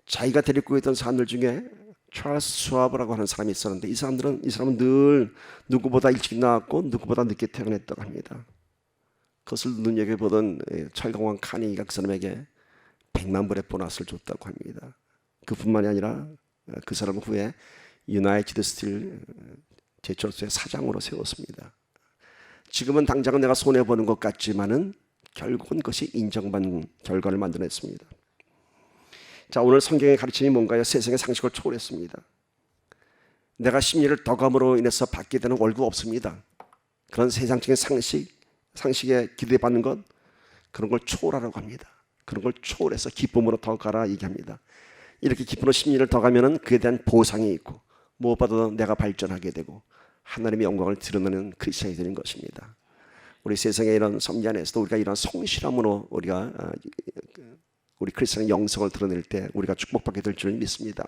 자기가 데리고 있던 사람들 중에 찰스 스와브라고 하는 사람이 있었는데, 이 사람은 늘 누구보다 일찍 나왔고 누구보다 늦게 퇴근했다고 합니다. 그것을 눈여겨보던 철공한 카네기가 그 사람에게 100만 불의 보너스를 줬다고 합니다. 그뿐만이 아니라 그 사람 후에 유나이티드 스틸 제철소의 사장으로 세웠습니다. 지금은 당장은 내가 손해보는 것 같지만은 결국은 그것이 인정받는 결과를 만들어냈습니다. 자, 오늘 성경의 가르침이 뭔가요? 세상의 상식을 초월했습니다. 내가 심리를 덕함으로 인해서 받게 되는 월급 없습니다. 그런 세상적인 상식에 기대받는 것, 그런 걸 초월하라고 합니다. 그런 걸 초월해서 기쁨으로 더 가라 얘기합니다. 이렇게 기쁨으로 심리를 더 가면은 그에 대한 보상이 있고, 무엇보다도 내가 발전하게 되고 하나님의 영광을 드러내는 크리스천이 되는 것입니다. 우리 세상의 이런 섭리 안에서도 우리가 이런 성실함으로 우리 크리스천의 영성을 드러낼 때 우리가 축복받게 될 줄 믿습니다.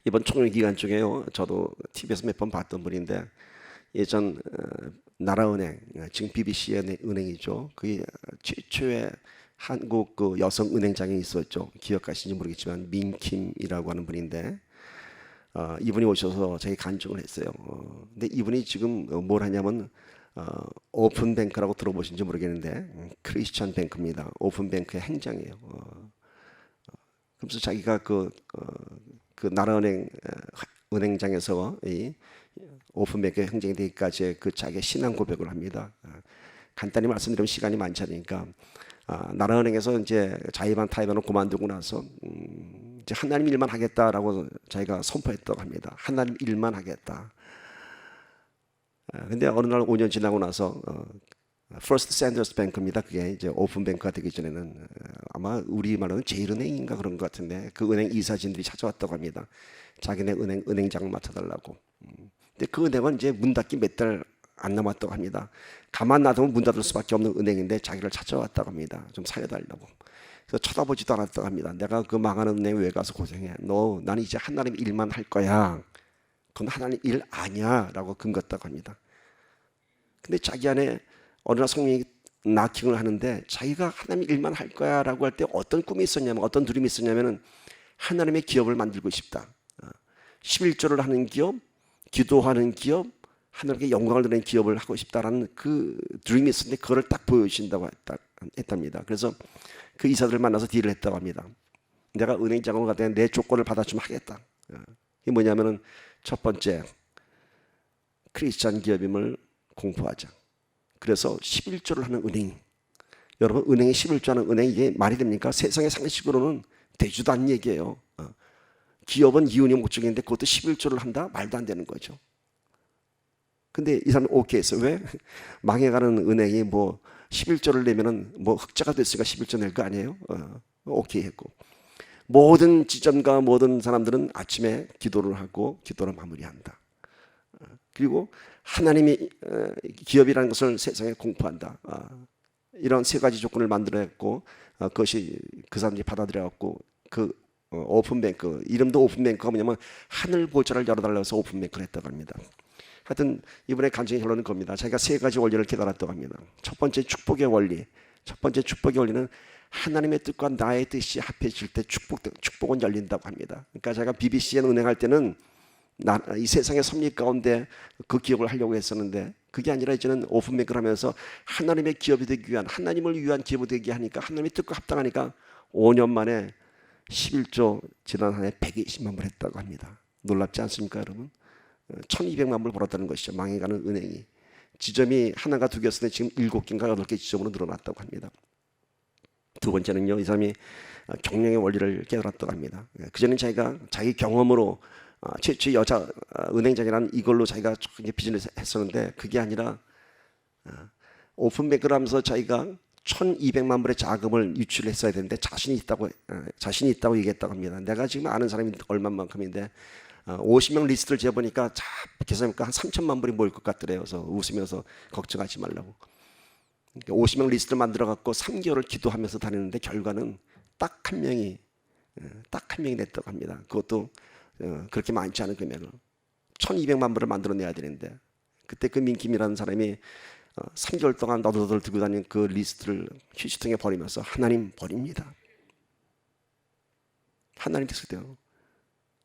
이번 총회 기간 중에요, 저도 TV에서 몇 번 봤던 분인데, 예전 나라은행, 지금 BBC의 은행이죠. 그게 최초의 한국 그 여성 은행장이 있었죠. 기억하시는지 모르겠지만 민킴이라고 하는 분인데, 이분이 오셔서 저희 간증을 했어요. 근데 이분이 지금 뭘 하냐면 오픈뱅크라고 들어보신지 모르겠는데 크리스천 뱅크입니다. 오픈뱅크의 행장이에요. 그래서 자기가 그 나라은행 은행장에서 이 오픈뱅크의 행장이 되기까지 그 자기의 신앙 고백을 합니다. 간단히 말씀드리면 시간이 많지 않으니까, 나라은행에서 이제 자의반 타의반을 그만두고 나서 이제 하나님 일만 하겠다라고 자기가 선포했다고 합니다. 하나님 일만 하겠다. 근데 어느 날 5년 지나고 나서 First Sanders Bank입니다. 그게 이제 오픈뱅크가 되기 전에는 아마 우리말로는 제일은행인가 그런 것 같은데, 그 은행 이사진들이 찾아왔다고 합니다. 자기네 은행장을 맡아달라고. 근데 그 은행은 이제 문 닫기 몇 달 안 남았다고 합니다. 가만 놔두면 문 닫을 수밖에 없는 은행인데 자기를 찾아왔다고 합니다. 좀 살려달라고. 그래서 쳐다보지도 않았다고 합니다. 내가 그 망하는 은행에 왜 가서 고생해? 나는 이제 하나님 일만 할 거야. 그건 하나님 일 아니야 라고 금갔다고 합니다. 근데 자기 안에 어느 날 성령이 나킹을 하는데, 자기가 하나님 일만 할 거야 라고 할 때 어떤 꿈이 있었냐면, 어떤 드림이 있었냐면, 하나님의 기업을 만들고 싶다. 11조를 하는 기업, 기도하는 기업, 하나님께 영광을 드리는 기업을 하고 싶다라는 그 드림이 있었는데, 그거를 딱 보여주신다고 했답니다. 그래서 그 이사들을 만나서 딜을 했다고 합니다. 내가 은행장으로 가되 내 조건을 받아주면 하겠다. 이게 뭐냐면은, 첫 번째, 크리스찬 기업임을 공포하자. 그래서 11조를 하는 은행, 여러분 은행에 11조 하는 은행, 이게 말이 됩니까? 세상의 상식으로는 되지도 않는 얘기예요. 기업은 이윤이 목적인데 그것도 11조를 한다? 말도 안 되는 거죠. 근데 이 사람은 오케이 했어. 왜? 망해가는 은행이 뭐 11조를 내면은 뭐 흑자가 됐으니까 11조 낼 거 아니에요? 오케이 했고, 모든 지점과 모든 사람들은 아침에 기도를 하고 기도를 마무리한다. 그리고 하나님이 기업이라는 것을 세상에 공포한다. 이런 세 가지 조건을 만들어냈고, 그것이 그 사람들이 받아들여갖고 그 오픈뱅크, 이름도 오픈뱅크가 뭐냐면 하늘 보좌를 열어달라고 해서 오픈뱅크를 했다고 합니다. 하여튼 이번에 간증의 결론은 겁니다. 자기가 세 가지 원리를 깨달았다고 합니다. 첫 번째 축복의 원리, 첫 번째 축복의 원리는 하나님의 뜻과 나의 뜻이 합해질 때 축복은 열린다고 합니다. 그러니까 제가 BBC에 은행할 때는 이 세상의 섭리 가운데 그 기업을 하려고 했었는데, 그게 아니라 이제는 오픈뱅크를 하면서 하나님의 기업이 되기 위한, 하나님을 위한 기업이 되게 하니까, 하나님의 뜻과 합당하니까 5년 만에 11조, 지난 한 해 120만 불 했다고 합니다. 놀랍지 않습니까, 여러분? 1200만 불 벌었다는 것이죠. 망해가는 은행이. 지점이 하나가 두 개였는데 지금 7개인가 8개 지점으로 늘어났다고 합니다. 두 번째는요, 이 사람이 경영의 원리를 깨달았다고 합니다. 그전엔 자기가 자기 경험으로 최초의 여자 은행장이라는 이걸로 자기가 비즈니스 했었는데, 그게 아니라 오픈뱅크를 하면서 자기가 1200만 불의 자금을 유출을 했어야 되는데 자신이 있다고 얘기했다고 합니다. 내가 지금 아는 사람이 얼마만큼인데 50명 리스트를 재보니까 계산해보니까 한 3천만 불이 모일 것 같더래요. 그래서 웃으면서 걱정하지 말라고. 50명 리스트를 만들어 갖고 3개월을 기도하면서 다녔는데 결과는 딱 한 명이 냈다고 합니다. 그것도 그렇게 많지 않은 금액을 1200만 불을 만들어내야 되는데, 그때 그 민김이라는 사람이 3개월 동안 너덜너덜 들고 다니는 그 리스트를 휴지통에 버리면서 하나님 버립니다. 하나님께서 그때요,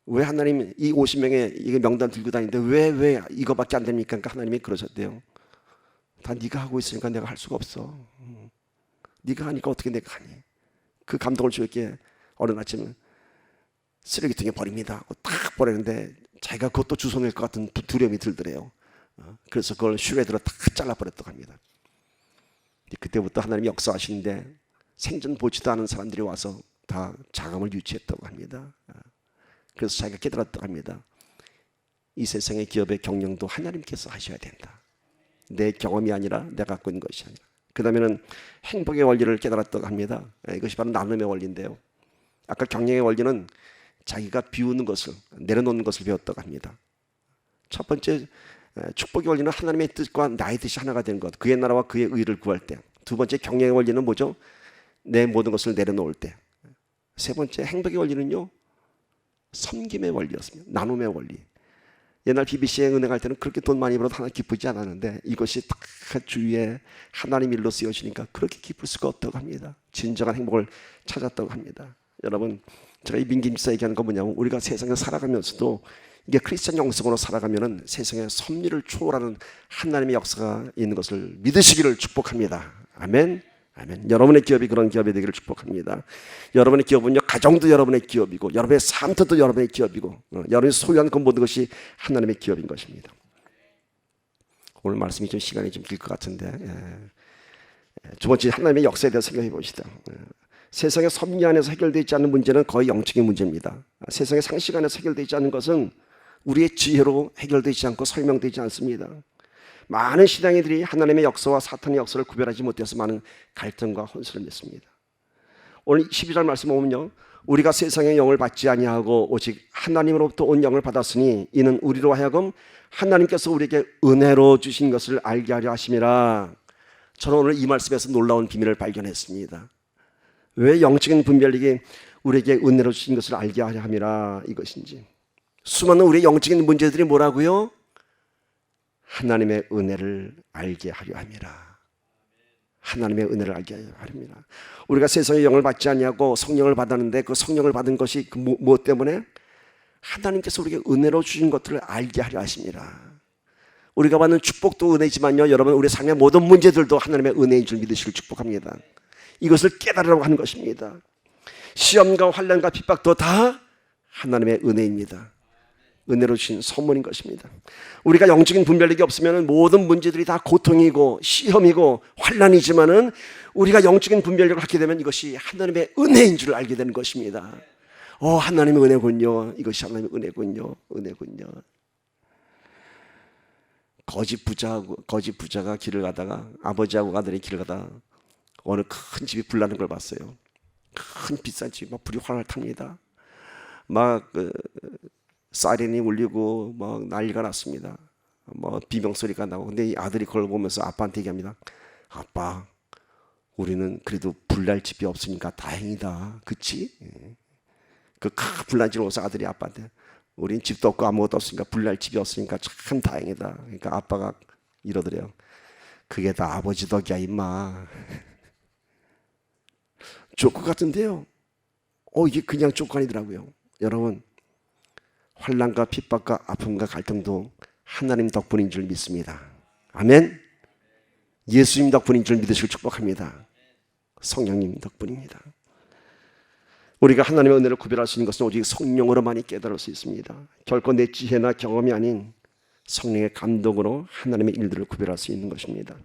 왜 하나님 이 50명의 이게 명단 들고 다니는데 왜 이거밖에 안 됩니까? 그러니까 하나님이 그러셨대요. 다 네가 하고 있으니까 내가 할 수가 없어. 네가 하니까 어떻게 내가 하니? 그 감동을 주었기에 어느 아침 쓰레기통에 버립니다 하고 딱 버리는데 자기가 그것도 주워낼 것 같은 두려움이 들더래요. 그래서 그걸 슈레드로 딱 잘라버렸다고 합니다. 그때부터 하나님이 역사하시는데 생전 보지도 않은 사람들이 와서 다 자금을 유치했다고 합니다. 그래서 자기가 깨달았다고 합니다. 이 세상의 기업의 경영도 하나님께서 하셔야 된다. 내 경험이 아니라 내가 갖고 있는 것이 아니라. 그 다음에는 행복의 원리를 깨달았다고 합니다. 이것이 바로 나눔의 원리인데요, 아까 경영의 원리는 자기가 비우는 것을, 내려놓는 것을 배웠다고 합니다. 첫 번째 축복의 원리는 하나님의 뜻과 나의 뜻이 하나가 되는 것, 그의 나라와 그의 의를 구할 때. 두 번째 경영의 원리는 뭐죠? 내 모든 것을 내려놓을 때. 세 번째 행복의 원리는요, 섬김의 원리였습니다. 나눔의 원리. 옛날 BBC에 은행할 때는 그렇게 돈 많이 벌어도 하나 기쁘지 않았는데 이것이 딱 주위에 하나님 일로 쓰여지니까 그렇게 기쁠 수가 없다고 합니다. 진정한 행복을 찾았다고 합니다. 여러분, 제가 이 민김지사 얘기하는 건 뭐냐면, 우리가 세상에 살아가면서도 이게 크리스천 영성으로 살아가면은 세상의 섭리를 초월하는 하나님의 역사가 있는 것을 믿으시기를 축복합니다. 아멘. 아멘. 여러분의 기업이 그런 기업이 되기를 축복합니다. 여러분의 기업은요, 가정도 여러분의 기업이고, 여러분의 삶도 여러분의 기업이고, 여러분이 소유한 그 모든 것이 하나님의 기업인 것입니다. 오늘 말씀이 좀 시간이 좀 길 것 같은데, 두 번째 하나님의 역사에 대해서 생각해 봅시다. 세상의 섭리 안에서 해결되지 않는 문제는 거의 영적인 문제입니다. 세상의 상식 안에서 해결되지 않는 것은 우리의 지혜로 해결되지 않고 설명되지 않습니다. 많은 신앙인들이 하나님의 역사와 사탄의 역사를 구별하지 못해서 많은 갈등과 혼선을 맺습니다. 오늘 12절 말씀 보면요, 우리가 세상의 영을 받지 아니하고 오직 하나님으로부터 온 영을 받았으니 이는 우리로 하여금 하나님께서 우리에게 은혜로 주신 것을 알게 하려 하심이라. 저는 오늘 이 말씀에서 놀라운 비밀을 발견했습니다. 왜 영적인 분별력이 우리에게 은혜로 주신 것을 알게 하려 함이라 이것인지. 수많은 우리의 영적인 문제들이 뭐라고요? 하나님의 은혜를 알게 하려 함이라. 하나님의 은혜를 알게 하려 함이라. 우리가 세상의 영을 받지 아니하고 성령을 받았는데 그 성령을 받은 것이 무엇 때문에? 하나님께서 우리에게 은혜로 주신 것들을 알게 하려 하십니다. 우리가 받는 축복도 은혜지만요, 여러분, 우리 삶의 모든 문제들도 하나님의 은혜인 줄 믿으시길 축복합니다. 이것을 깨달으라고 하는 것입니다. 시험과 환난과 핍박도 다 하나님의 은혜입니다. 은혜로 주신 선물인 것입니다. 우리가 영적인 분별력이 없으면 모든 문제들이 다 고통이고 시험이고 환난이지만은 우리가 영적인 분별력을 갖게 되면 이것이 하나님의 은혜인 줄 알게 되는 것입니다. 하나님의 은혜군요. 이것이 하나님의 은혜군요. 은혜군요. 거짓 부자가 길을 가다가, 아버지하고 아들이 길을 가다가 어느 큰 집이 불나는 걸 봤어요. 큰 비싼 집이 막 불이 활활 탑니다. 막 사이렌이 울리고 막 난리가 났습니다. 뭐 비명소리가 나고. 근데 이 아들이 그걸 보면서 아빠한테 얘기합니다. 아빠, 우리는 그래도 불날 집이 없으니까 다행이다. 그치? 그 큰 불난 집을 오서 아들이 아빠한테, 우린 집도 없고 아무것도 없으니까 불날 집이 없으니까 참 다행이다. 그러니까 아빠가 이러더래요. 그게 다 아버지 덕이야 임마. 조건 같은데요. 이게 그냥 조건이더라고요. 여러분, 환난과 핍박과 아픔과 갈등도 하나님 덕분인 줄 믿습니다. 아멘. 예수님 덕분인 줄 믿으시길 축복합니다. 성령님 덕분입니다. 우리가 하나님의 은혜를 구별할 수 있는 것은 오직 성령으로만이 깨달을 수 있습니다. 결코 내 지혜나 경험이 아닌 성령의 감동으로 하나님의 일들을 구별할 수 있는 것입니다.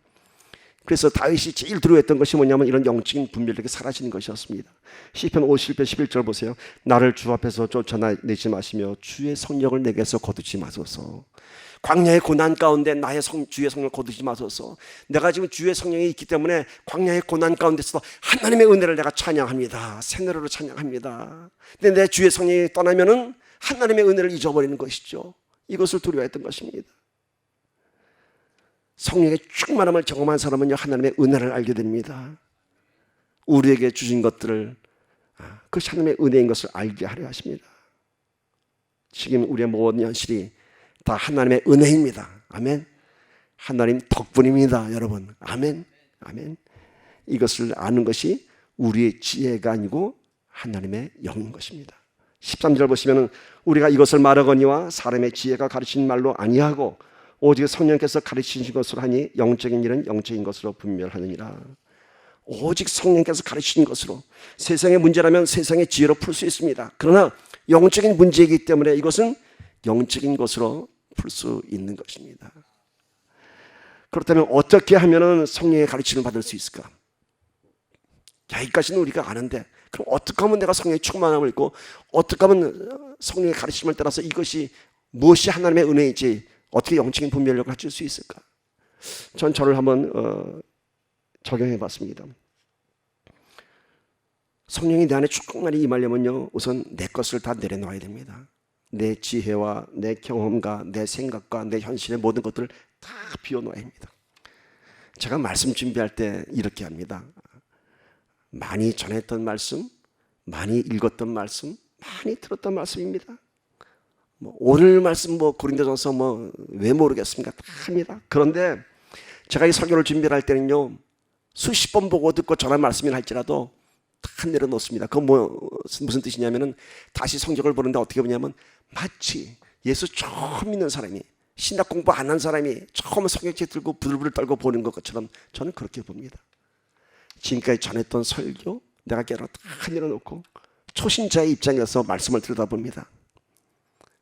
그래서 다윗이 제일 두려워했던 것이 뭐냐면 이런 영적인 분별력이 사라지는 것이었습니다. 시편 51편 11절 보세요. 나를 주 앞에서 쫓아내지 마시며 주의 성령을 내게서 거두지 마소서. 광야의 고난 가운데 나의 주의 성령을 거두지 마소서. 내가 지금 주의 성령이 있기 때문에 광야의 고난 가운데서도 하나님의 은혜를 내가 찬양합니다. 새 노래로 찬양합니다. 근데 내 주의 성령이 떠나면은 하나님의 은혜를 잊어버리는 것이죠. 이것을 두려워했던 것입니다. 성령의 충만함을 경험한 사람은요, 하나님의 은혜를 알게 됩니다. 우리에게 주신 것들을 그것이 하나님의 은혜인 것을 알게 하려 하십니다. 지금 우리의 모든 현실이 다 하나님의 은혜입니다. 아멘. 하나님 덕분입니다, 여러분. 아멘. 아멘. 이것을 아는 것이 우리의 지혜가 아니고 하나님의 영인 것입니다. 13절 보시면 우리가 이것을 말하거니와 사람의 지혜가 가르친 말로 아니하고 오직 성령께서 가르치신 것으로 하니 영적인 일은 영적인 것으로 분별하느니라. 오직 성령께서 가르치신 것으로. 세상의 문제라면 세상의 지혜로 풀 수 있습니다. 그러나 영적인 문제이기 때문에 이것은 영적인 것으로 풀 수 있는 것입니다. 그렇다면 어떻게 하면 성령의 가르침을 받을 수 있을까? 여기까지는 우리가 아는데 그럼 어떻게 하면 내가 성령의 충만함을 입고 어떻게 하면 성령의 가르침을 따라서 이것이 무엇이 하나님의 은혜인지 어떻게 영적인 분별력을 갖출 수 있을까? 전 저를 한번 적용해 봤습니다. 성령이 내 안에 충만히 임하려면요, 우선 내 것을 다 내려놓아야 됩니다. 내 지혜와 내 경험과 내 생각과 내 현실의 모든 것들을 다 비워놓아야 합니다. 제가 말씀 준비할 때 이렇게 합니다. 많이 전했던 말씀, 많이 읽었던 말씀, 많이 들었던 말씀입니다. 오늘 말씀 고린도전서 왜 모르겠습니까? 다 합니다. 그런데 제가 이 설교를 준비할 때는요, 수십 번 보고 듣고 전한 말씀이라 할지라도 다 내려놓습니다. 그건 무슨 뜻이냐면은 다시 성경을 보는데 어떻게 보냐면 마치 예수 처음 믿는 사람이 신학 공부 안 한 사람이 처음 성경책 들고 부들부들 떨고 보는 것처럼 저는 그렇게 봅니다. 지금까지 전했던 설교 내가 깨달아 다 내려놓고 초신자의 입장에서 말씀을 들여다봅니다.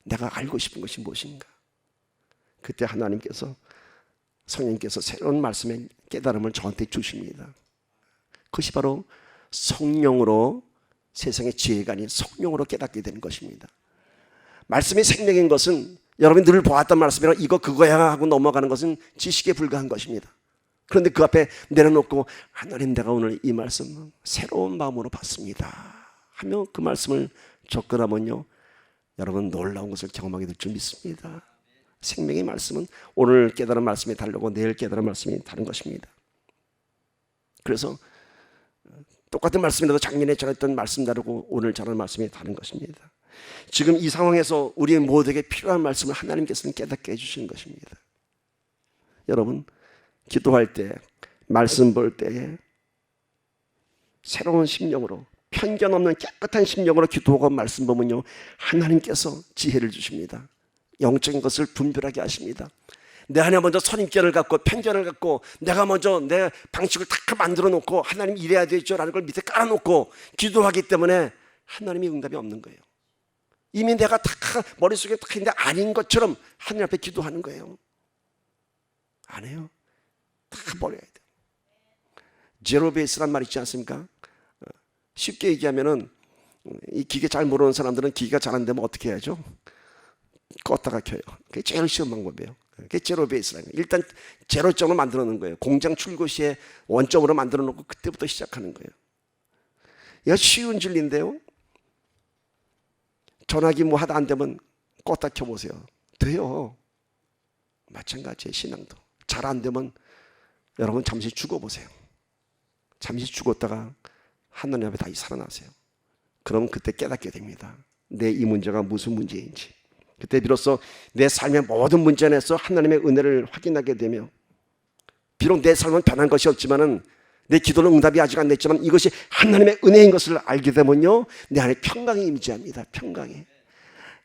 내가 알고 싶은 것이 무엇인가? 그때 하나님께서 성령께서 새로운 말씀의 깨달음을 저한테 주십니다. 그것이 바로 성령으로 세상의 지혜가 아닌 성령으로 깨닫게 되는 것입니다. 말씀이 생명인 것은 여러분이 늘 보았던 말씀이라 이거 그거야 하고 넘어가는 것은 지식에 불과한 것입니다. 그런데 그 앞에 내려놓고 하나님 내가 오늘 이 말씀 새로운 마음으로 받습니다 하며 그 말씀을 접근하면요, 여러분 놀라운 것을 경험하게 될 줄 믿습니다. 생명의 말씀은 오늘 깨달은 말씀이 다르고 내일 깨달은 말씀이 다른 것입니다. 그래서 똑같은 말씀이라도 작년에 전했던 말씀 다르고 오늘 전하는 말씀이 다른 것입니다. 지금 이 상황에서 우리 모두에게 필요한 말씀을 하나님께서는 깨닫게 해주시는 것입니다. 여러분, 기도할 때, 말씀 볼 때에 새로운 심령으로, 편견 없는 깨끗한 심령으로 기도하고 말씀 보면요, 하나님께서 지혜를 주십니다. 영적인 것을 분별하게 하십니다. 내 안에 먼저 선입견을 갖고 편견을 갖고 내가 먼저 내 방식을 다 만들어 놓고 하나님 이래야 되죠 라는 걸 밑에 깔아놓고 기도하기 때문에 하나님의 응답이 없는 거예요. 이미 내가 다 머릿속에 딱 있는데 아닌 것처럼 하나님 앞에 기도하는 거예요. 안 해요. 다 버려야 돼요. 제로 베이스란 말 있지 않습니까? 쉽게 얘기하면은 이 기계 잘 모르는 사람들은 기계가 잘 안 되면 어떻게 해야죠? 껐다가 켜요. 그게 제일 쉬운 방법이에요. 그게 제로 베이스라는 거예요. 일단 제로점으로 만들어 놓은 거예요. 공장 출고 시에 원점으로 만들어 놓고 그때부터 시작하는 거예요. 이거 쉬운 진리인데요. 전화기 뭐 하다 안 되면 껐다 켜보세요. 돼요. 마찬가지예요. 신앙도 잘 안 되면 여러분 잠시 죽어보세요. 잠시 죽었다가 하나님 앞에 다시 살아나세요. 그럼 그때 깨닫게 됩니다. 내 이 문제가 무슨 문제인지. 그때 비로소 내 삶의 모든 문제 안에서 하나님의 은혜를 확인하게 되며, 비록 내 삶은 변한 것이 없지만은, 내 기도는 응답이 아직 안 됐지만 이것이 하나님의 은혜인 것을 알게 되면요, 내 안에 평강이 임재합니다. 평강이.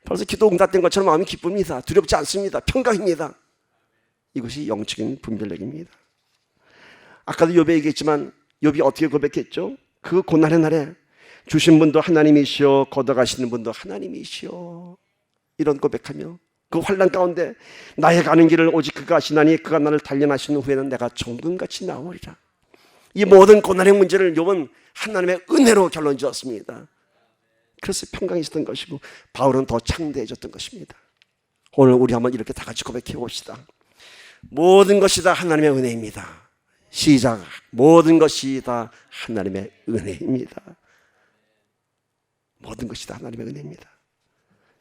벌써 기도 응답된 것처럼 마음이 기쁩니다. 두렵지 않습니다. 평강입니다. 이것이 영적인 분별력입니다. 아까도 욥에 얘기했지만 욥이 어떻게 고백했죠? 그 고난의 날에 주신 분도 하나님이시오, 걷어가시는 분도 하나님이시오, 이런 고백하며 그 환난 가운데 나의 가는 길을 오직 그가 아시나니 그가 나를 단련하신 후에는 내가 정금같이 나오리라. 이 모든 고난의 문제를 욥은 하나님의 은혜로 결론 지었습니다. 그래서 평강이 있었던 것이고 바울은 더 창대해졌던 것입니다. 오늘 우리 한번 이렇게 다 같이 고백해 봅시다. 모든 것이 다 하나님의 은혜입니다. 시작. 모든 것이 다 하나님의 은혜입니다. 모든 것이 다 하나님의 은혜입니다.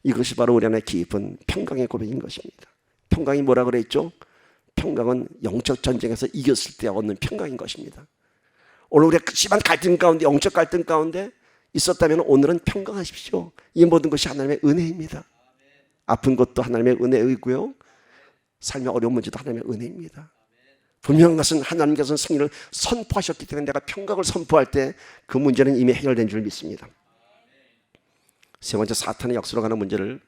이것이 바로 우리 안에 깊은 평강의 고백인 것입니다. 평강이 뭐라 그랬죠? 평강은 영적 전쟁에서 이겼을 때 얻는 평강인 것입니다. 오늘 우리가 심한 갈등 가운데, 영적 갈등 가운데 있었다면 오늘은 평강하십시오. 이 모든 것이 하나님의 은혜입니다. 아픈 것도 하나님의 은혜이고요, 삶의 어려운 문제도 하나님의 은혜입니다. 분명한 것은 하나님께서는 승리를 선포하셨기 때문에 내가 평강을 선포할 때 그 문제는 이미 해결된 줄 믿습니다. 세 번째, 사탄의 역사로 가는 문제를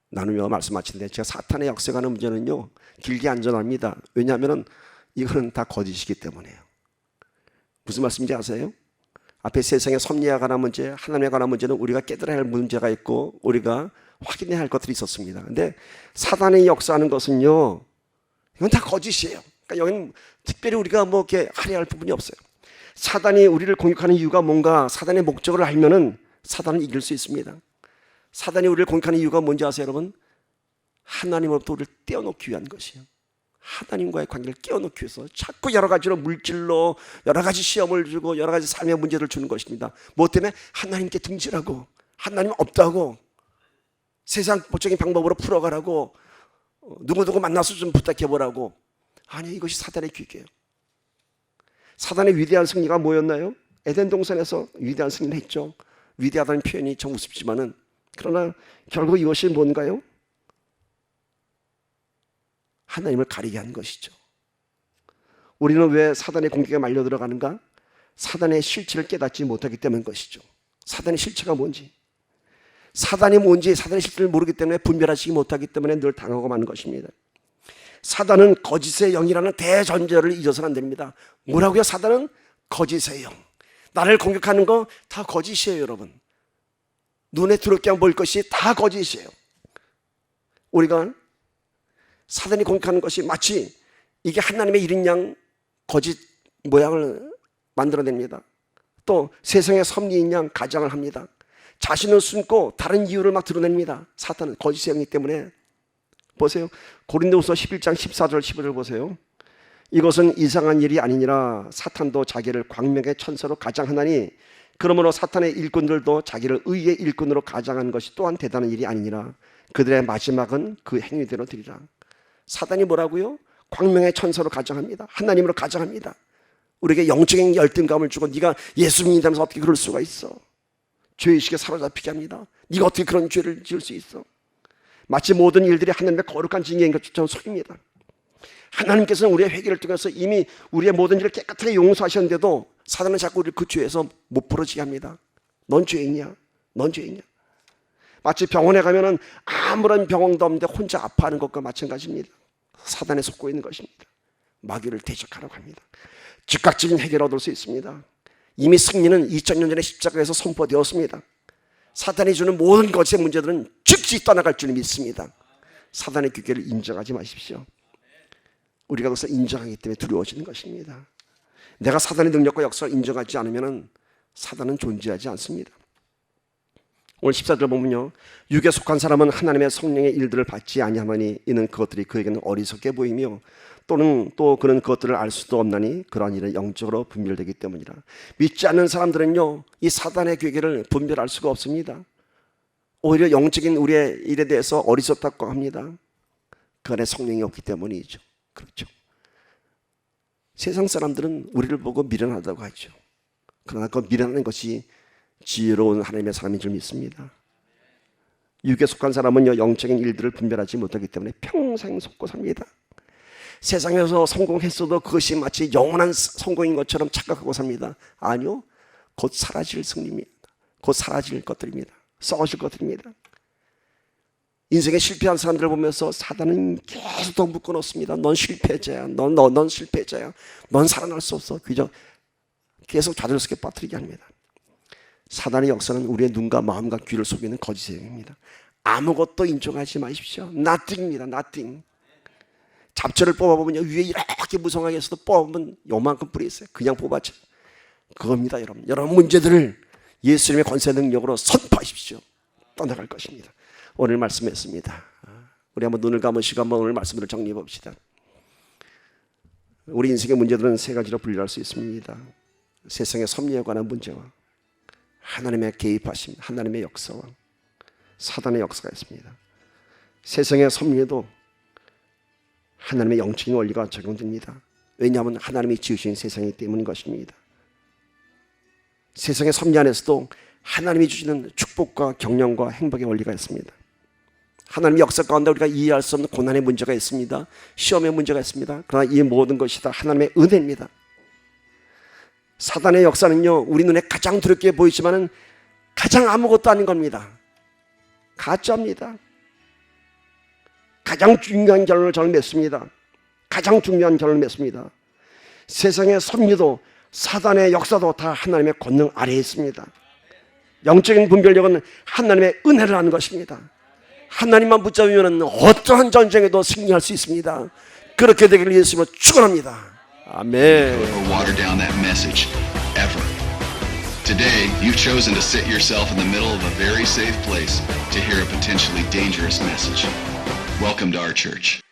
나누며 말씀 마치는데, 제가 사탄의 역사에 가는 문제는요 길게 안 전합니다. 왜냐하면 이거는 다 거짓이기 때문에요. 무슨 말씀인지 아세요? 앞에 세상의 섭리에 관한 문제, 하나님에 관한 문제는 우리가 깨달아야 할 문제가 있고 우리가 확인해야 할 것들이 있었습니다. 근데 사단의 역사하는 것은요, 이건 다 거짓이에요. 그러니까 여기는 특별히 우리가 뭐 이렇게 하려 할 부분이 없어요. 사단이 우리를 공격하는 이유가 뭔가, 사단의 목적을 알면은 사단을 이길 수 있습니다. 사단이 우리를 공격하는 이유가 뭔지 아세요, 여러분? 하나님으로부터 우리를 떼어놓기 위한 것이에요. 하나님과의 관계를 깨어놓기 위해서 자꾸 여러 가지로 물질로 여러 가지 시험을 주고 여러 가지 삶의 문제를 주는 것입니다. 뭐 때문에? 하나님께 등지라고, 하나님 없다고, 세상 법적인 방법으로 풀어가라고, 누구누구 만나서 좀 부탁해보라고. 아니, 이것이 사단의 귀계예요. 사단의 위대한 승리가 뭐였나요? 에덴 동산에서 위대한 승리를 했죠. 위대하다는 표현이 좀 우습지만은, 그러나 결국 이것이 뭔가요? 하나님을 가리게 한 것이죠. 우리는 왜 사단의 공격에 말려 들어가는가? 사단의 실체를 깨닫지 못하기 때문인 것이죠. 사단의 실체가 뭔지, 사단이 뭔지, 사단의 실체를 모르기 때문에 분별하지 못하기 때문에 늘 당하고 마는 것입니다. 사단은 거짓의 영이라는 대전제를 잊어서는 안 됩니다. 뭐라고요? 사단은 거짓의 영. 나를 공격하는 거 다 거짓이에요, 여러분. 눈에 더럽게 안 보일 것이 다 거짓이에요. 우리가 사단이 공격하는 것이 마치 이게 하나님의 일인 양 거짓 모양을 만들어냅니다. 또 세상의 섭리인 양 가장을 합니다. 자신은 숨고 다른 이유를 막 드러냅니다. 사탄은 거짓의 영이기 때문에. 보세요, 고린도후서 11장 14절 15절 보세요. 이것은 이상한 일이 아니니라 사탄도 자기를 광명의 천사로 가장하나니 그러므로 사탄의 일꾼들도 자기를 의의 일꾼으로 가장한 것이 또한 대단한 일이 아니니라. 그들의 마지막은 그 행위대로 되리라. 사단이 뭐라고요? 광명의 천사로 가장합니다. 하나님으로 가장합니다. 우리에게 영적인 열등감을 주고 네가 예수 믿는다면서 어떻게 그럴 수가 있어? 죄의식에 사로잡히게 합니다. 네가 어떻게 그런 죄를 지을 수 있어? 마치 모든 일들이 하나님의 거룩한 징계인 것처럼 속입니다. 하나님께서는 우리의 회개를 통해서 이미 우리의 모든 일을 깨끗하게 용서하셨는데도 사단은 자꾸 우리를 그 죄에서 못 풀어지게 합니다. 넌 죄인이야, 넌 죄인이야. 마치 병원에 가면은 아무런 병원도 없는데 혼자 아파하는 것과 마찬가지입니다. 사단에 속고 있는 것입니다. 마귀를 대적하라고 합니다. 즉각적인 해결을 얻을 수 있습니다. 이미 승리는 2000년 전에 십자가에서 선포되었습니다. 사단이 주는 모든 것의 문제들은 즉시 떠나갈 줄 믿습니다. 사단의 규계를 인정하지 마십시오. 우리가 그것을 인정하기 때문에 두려워지는 것입니다. 내가 사단의 능력과 역사를 인정하지 않으면 사단은 존재하지 않습니다. 오늘 14절 보면요, 육에 속한 사람은 하나님의 성령의 일들을 받지 아니하나니 이는 그것들이 그에게는 어리석게 보이며 또는 또 그는 그것들을 알 수도 없나니 그러한 일은 영적으로 분별되기 때문이라. 믿지 않는 사람들은요, 이 사단의 괴계를 분별할 수가 없습니다. 오히려 영적인 우리의 일에 대해서 어리석다고 합니다. 그 안에 성령이 없기 때문이죠. 그렇죠. 세상 사람들은 우리를 보고 미련하다고 하죠. 그러나 그 미련한 것이 지혜로운 하나님의 사람인 줄 믿습니다. 육에 속한 사람은요, 영적인 일들을 분별하지 못하기 때문에 평생 속고 삽니다. 세상에서 성공했어도 그것이 마치 영원한 성공인 것처럼 착각하고 삽니다. 아니요, 곧 사라질 승리입니다. 곧 사라질 것들입니다. 썩어질 것들입니다. 인생에 실패한 사람들을 보면서 사단은 계속 더 묶어놓습니다. 넌 실패자야. 넌 실패자야. 넌 살아날 수 없어. 그저 계속 좌절스럽게 빠뜨리게 합니다. 사단의 역사는 우리의 눈과 마음과 귀를 속이는 거짓의 행위입니다. 아무것도 인정하지 마십시오. nothing입니다. nothing. 잡초를 뽑아보면 위에 이렇게 무성하게 해서도 뽑으면 요만큼 뿌리 있어요. 그냥 뽑았죠. 그겁니다. 여러분 문제들을 예수님의 권세 능력으로 선포하십시오. 떠나갈 것입니다. 오늘 말씀했습니다. 우리 한번 눈을 감으시고 한번 오늘 말씀을 정리해 봅시다. 우리 인생의 문제들은 세 가지로 분류할 수 있습니다. 세상의 섭리에 관한 문제와 하나님의 개입하심, 하나님의 역사와 사단의 역사가 있습니다. 세상의 섭리에도 하나님의 영적인 원리가 적용됩니다. 왜냐하면 하나님이 지으신 세상이기 때문인 것입니다. 세상의 섭리 안에서도 하나님이 주시는 축복과 경영과 행복의 원리가 있습니다. 하나님의 역사 가운데 우리가 이해할 수 없는 고난의 문제가 있습니다. 시험의 문제가 있습니다. 그러나 이 모든 것이 다 하나님의 은혜입니다. 사단의 역사는요, 우리 눈에 가장 두렵게 보이지만 가장 아무것도 아닌 겁니다. 가짜입니다. 가장 중요한 결론을 저는 맺습니다. 가장 중요한 결론을 맺습니다. 세상의 섭리도 사단의 역사도 다 하나님의 권능 아래에 있습니다. 영적인 분별력은 하나님의 은혜를 아는 것입니다. 하나님만 붙잡으면 어떠한 전쟁에도 승리할 수 있습니다. 그렇게 되기를 예수님으로 축원합니다. 아멘. Water down that message ever. Today, you've chosen to sit yourself in the middle of a very safe place to hear a potentially dangerous message. Welcome to our church.